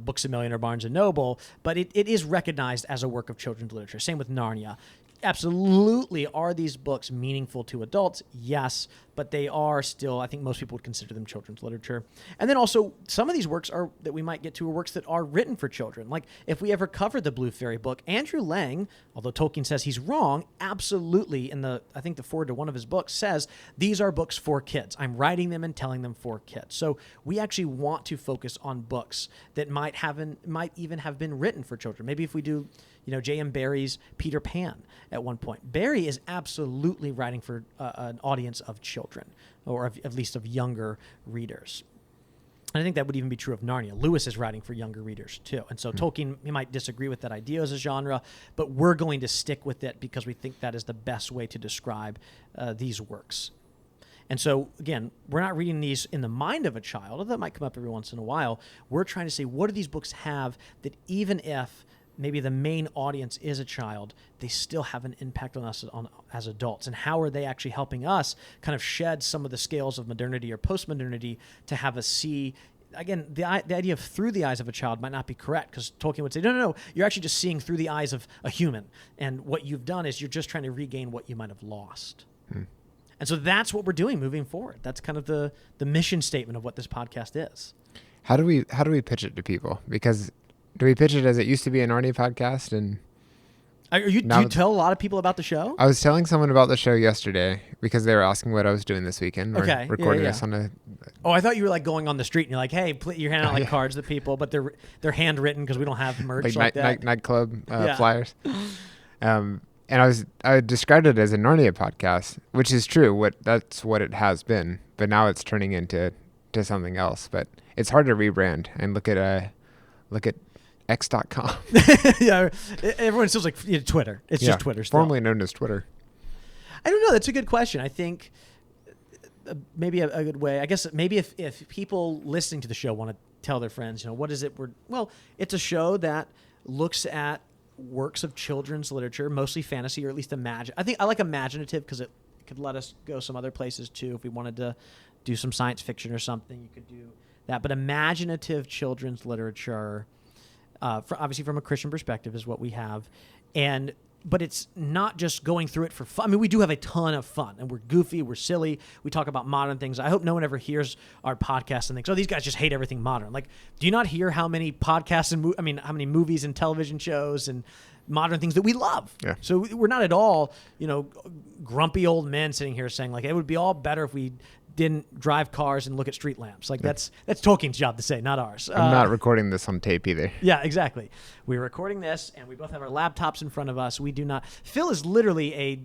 Books A Million or Barnes & Noble, but it is recognized as a work of children's literature. Same with Narnia. Absolutely, are these books meaningful to adults? Yes, but they are still, I think most people would consider them children's literature. And then also, some of these works that we might get to are works that are written for children. Like, if we ever cover the Blue Fairy book, Andrew Lang, although Tolkien says he's wrong, absolutely, I think the foreword to one of his books says, these are books for kids. I'm writing them and telling them for kids. So we actually want to focus on books that might even have been written for children. Maybe if we do J.M. Barrie's Peter Pan at one point. Barrie is absolutely writing for an audience of children, or at least of younger readers. And I think that would even be true of Narnia. Lewis is writing for younger readers too. And so Tolkien, he might disagree with that idea as a genre, but we're going to stick with it because we think that is the best way to describe these works. And so, again, we're not reading these in the mind of a child, although that might come up every once in a while. We're trying to say, what do these books have that even if maybe the main audience is a child, they still have an impact on us as adults? And how are they actually helping us kind of shed some of the scales of modernity or postmodernity to have us see? Again, the idea of through the eyes of a child might not be correct, because Tolkien would say, no, you're actually just seeing through the eyes of a human. And what you've done is you're just trying to regain what you might have lost. And so that's what we're doing moving forward. That's kind of the mission statement of what this podcast is. How do we pitch it to people? Because do we pitch it as it used to be an Narnia podcast? And do you tell a lot of people about the show? I was telling someone about the show yesterday because they were asking what I was doing this weekend. Okay. We're recording this on a... Oh, I thought you were like going on the street and you're like, hey, you're handing out cards to people, but they're handwritten because we don't have merch like that. Nightclub flyers. And I described it as a Narnia podcast, which is true. That's what it has been, but now it's turning into something else. But it's hard to rebrand and look at X.com. Yeah, everyone still like Twitter. It's just Twitter still. Formerly known as Twitter. I don't know. That's a good question. I think maybe a good way. I guess maybe if people listening to the show want to tell their friends, what is it? It's a show that looks at works of children's literature, mostly fantasy or at least imagine. I think I like imaginative because it could let us go some other places too. If we wanted to do some science fiction or something, you could do that. But imaginative children's literature, obviously from a Christian perspective, is what we have. But it's not just going through it for fun. I mean, we do have a ton of fun, and we're goofy, we're silly. We talk about modern things. I hope no one ever hears our podcast and thinks, "Oh, these guys just hate everything modern." Like, do you not hear how many podcasts and how many movies and television shows and modern things that we love? Yeah. So we're not at all, grumpy old men sitting here saying like, "It would be all better if we didn't drive cars and look at street lamps." Like that's Tolkien's job to say, not ours. I'm not recording this on tape either. Yeah, exactly. We're recording this, and we both have our laptops in front of us. We do not. Phil is literally a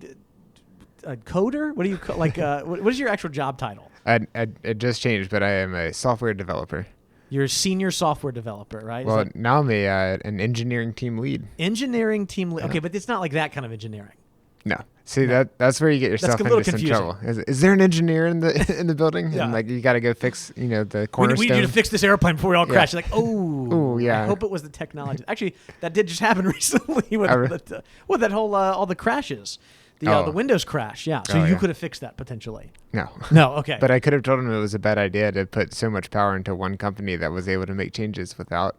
coder. What do you call what is your actual job title? It just changed, but I am a software developer. You're a senior software developer, right? Well, now I'm an engineering team lead. Engineering team lead. Okay, but it's not like that kind of engineering. No. See, that's where you get yourself into some trouble. Is there an engineer in the building? Yeah. And you got to go fix, the cornerstone. We need to fix this airplane before we all crash. You're like, oh, yeah. I hope it was the technology. Actually, that did just happen recently with that whole all the crashes. The Windows crash. Yeah. So you could have fixed that potentially. No. No. Okay. But I could have told him it was a bad idea to put so much power into one company that was able to make changes without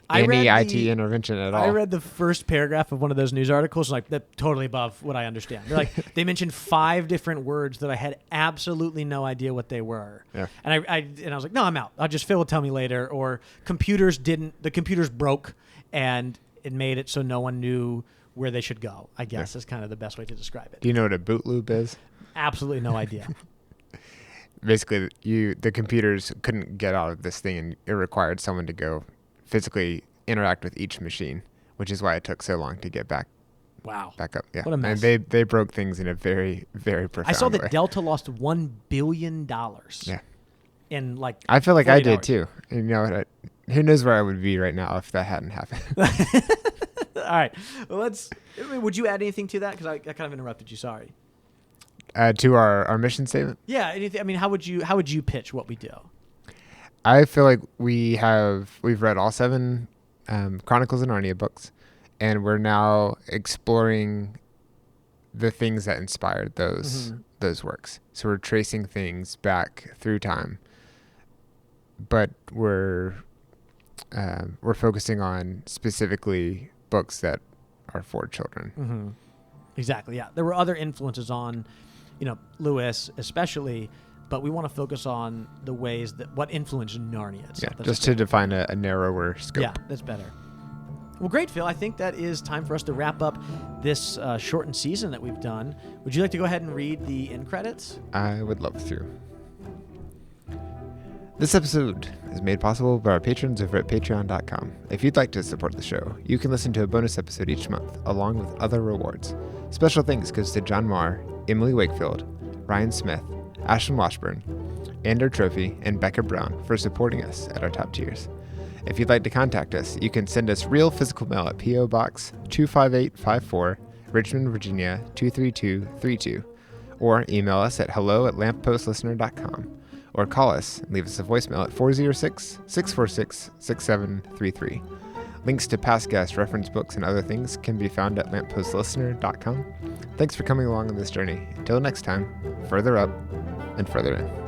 any IT intervention at all. I read the first paragraph of one of those news articles, like that's totally above what I understand. They're like they mentioned 5 different words that I had absolutely no idea what they were. Yeah. And I was like, no, I'm out. Phil will tell me later. Or the computers broke and it made it so no one knew where they should go, I guess is kind of the best way to describe it. Do you know what a boot loop is? Absolutely no idea. Basically, the computers couldn't get out of this thing, and it required someone to go physically interact with each machine, which is why it took so long to get back. Wow. Back up. Yeah. What a mess. And they broke things in a very, very profound way. I saw that Delta lost $1 billion. Yeah. In I feel like I did hours. too. And who knows where I would be right now if that hadn't happened. All right. Well, would you add anything to that? Because I kind of interrupted you. Sorry. To our mission statement? Yeah. Anything? I mean, how would you pitch what we do? I feel like we've read all 7 Chronicles of Narnia books, and we're now exploring the things that inspired those works. So we're tracing things back through time, but we're focusing on specifically books that are for children. Mm-hmm. Exactly. Yeah, there were other influences on, Lewis especially. But we want to focus on the ways what influenced Narnia itself. Yeah, just to define a narrower scope. Yeah, that's better. Well, great, Phil. I think that is time for us to wrap up this shortened season that we've done. Would you like to go ahead and read the end credits? I would love to. This episode is made possible by our patrons over at patreon.com. If you'd like to support the show, you can listen to a bonus episode each month, along with other rewards. Special thanks goes to John Marr, Emily Wakefield, Ryan Smith, Ashton Washburn, Andrew Trophy, and Becca Brown for supporting us at our top tiers. If you'd like to contact us, you can send us real physical mail at P.O. Box 25854, Richmond, Virginia 23232, or email us at hello@lamppostlistener.com, or call us and leave us a voicemail at 406-646-6733. Links to past guests, reference books, and other things can be found at lamppostlistener.com. Thanks for coming along on this journey. Until next time, further up and further in.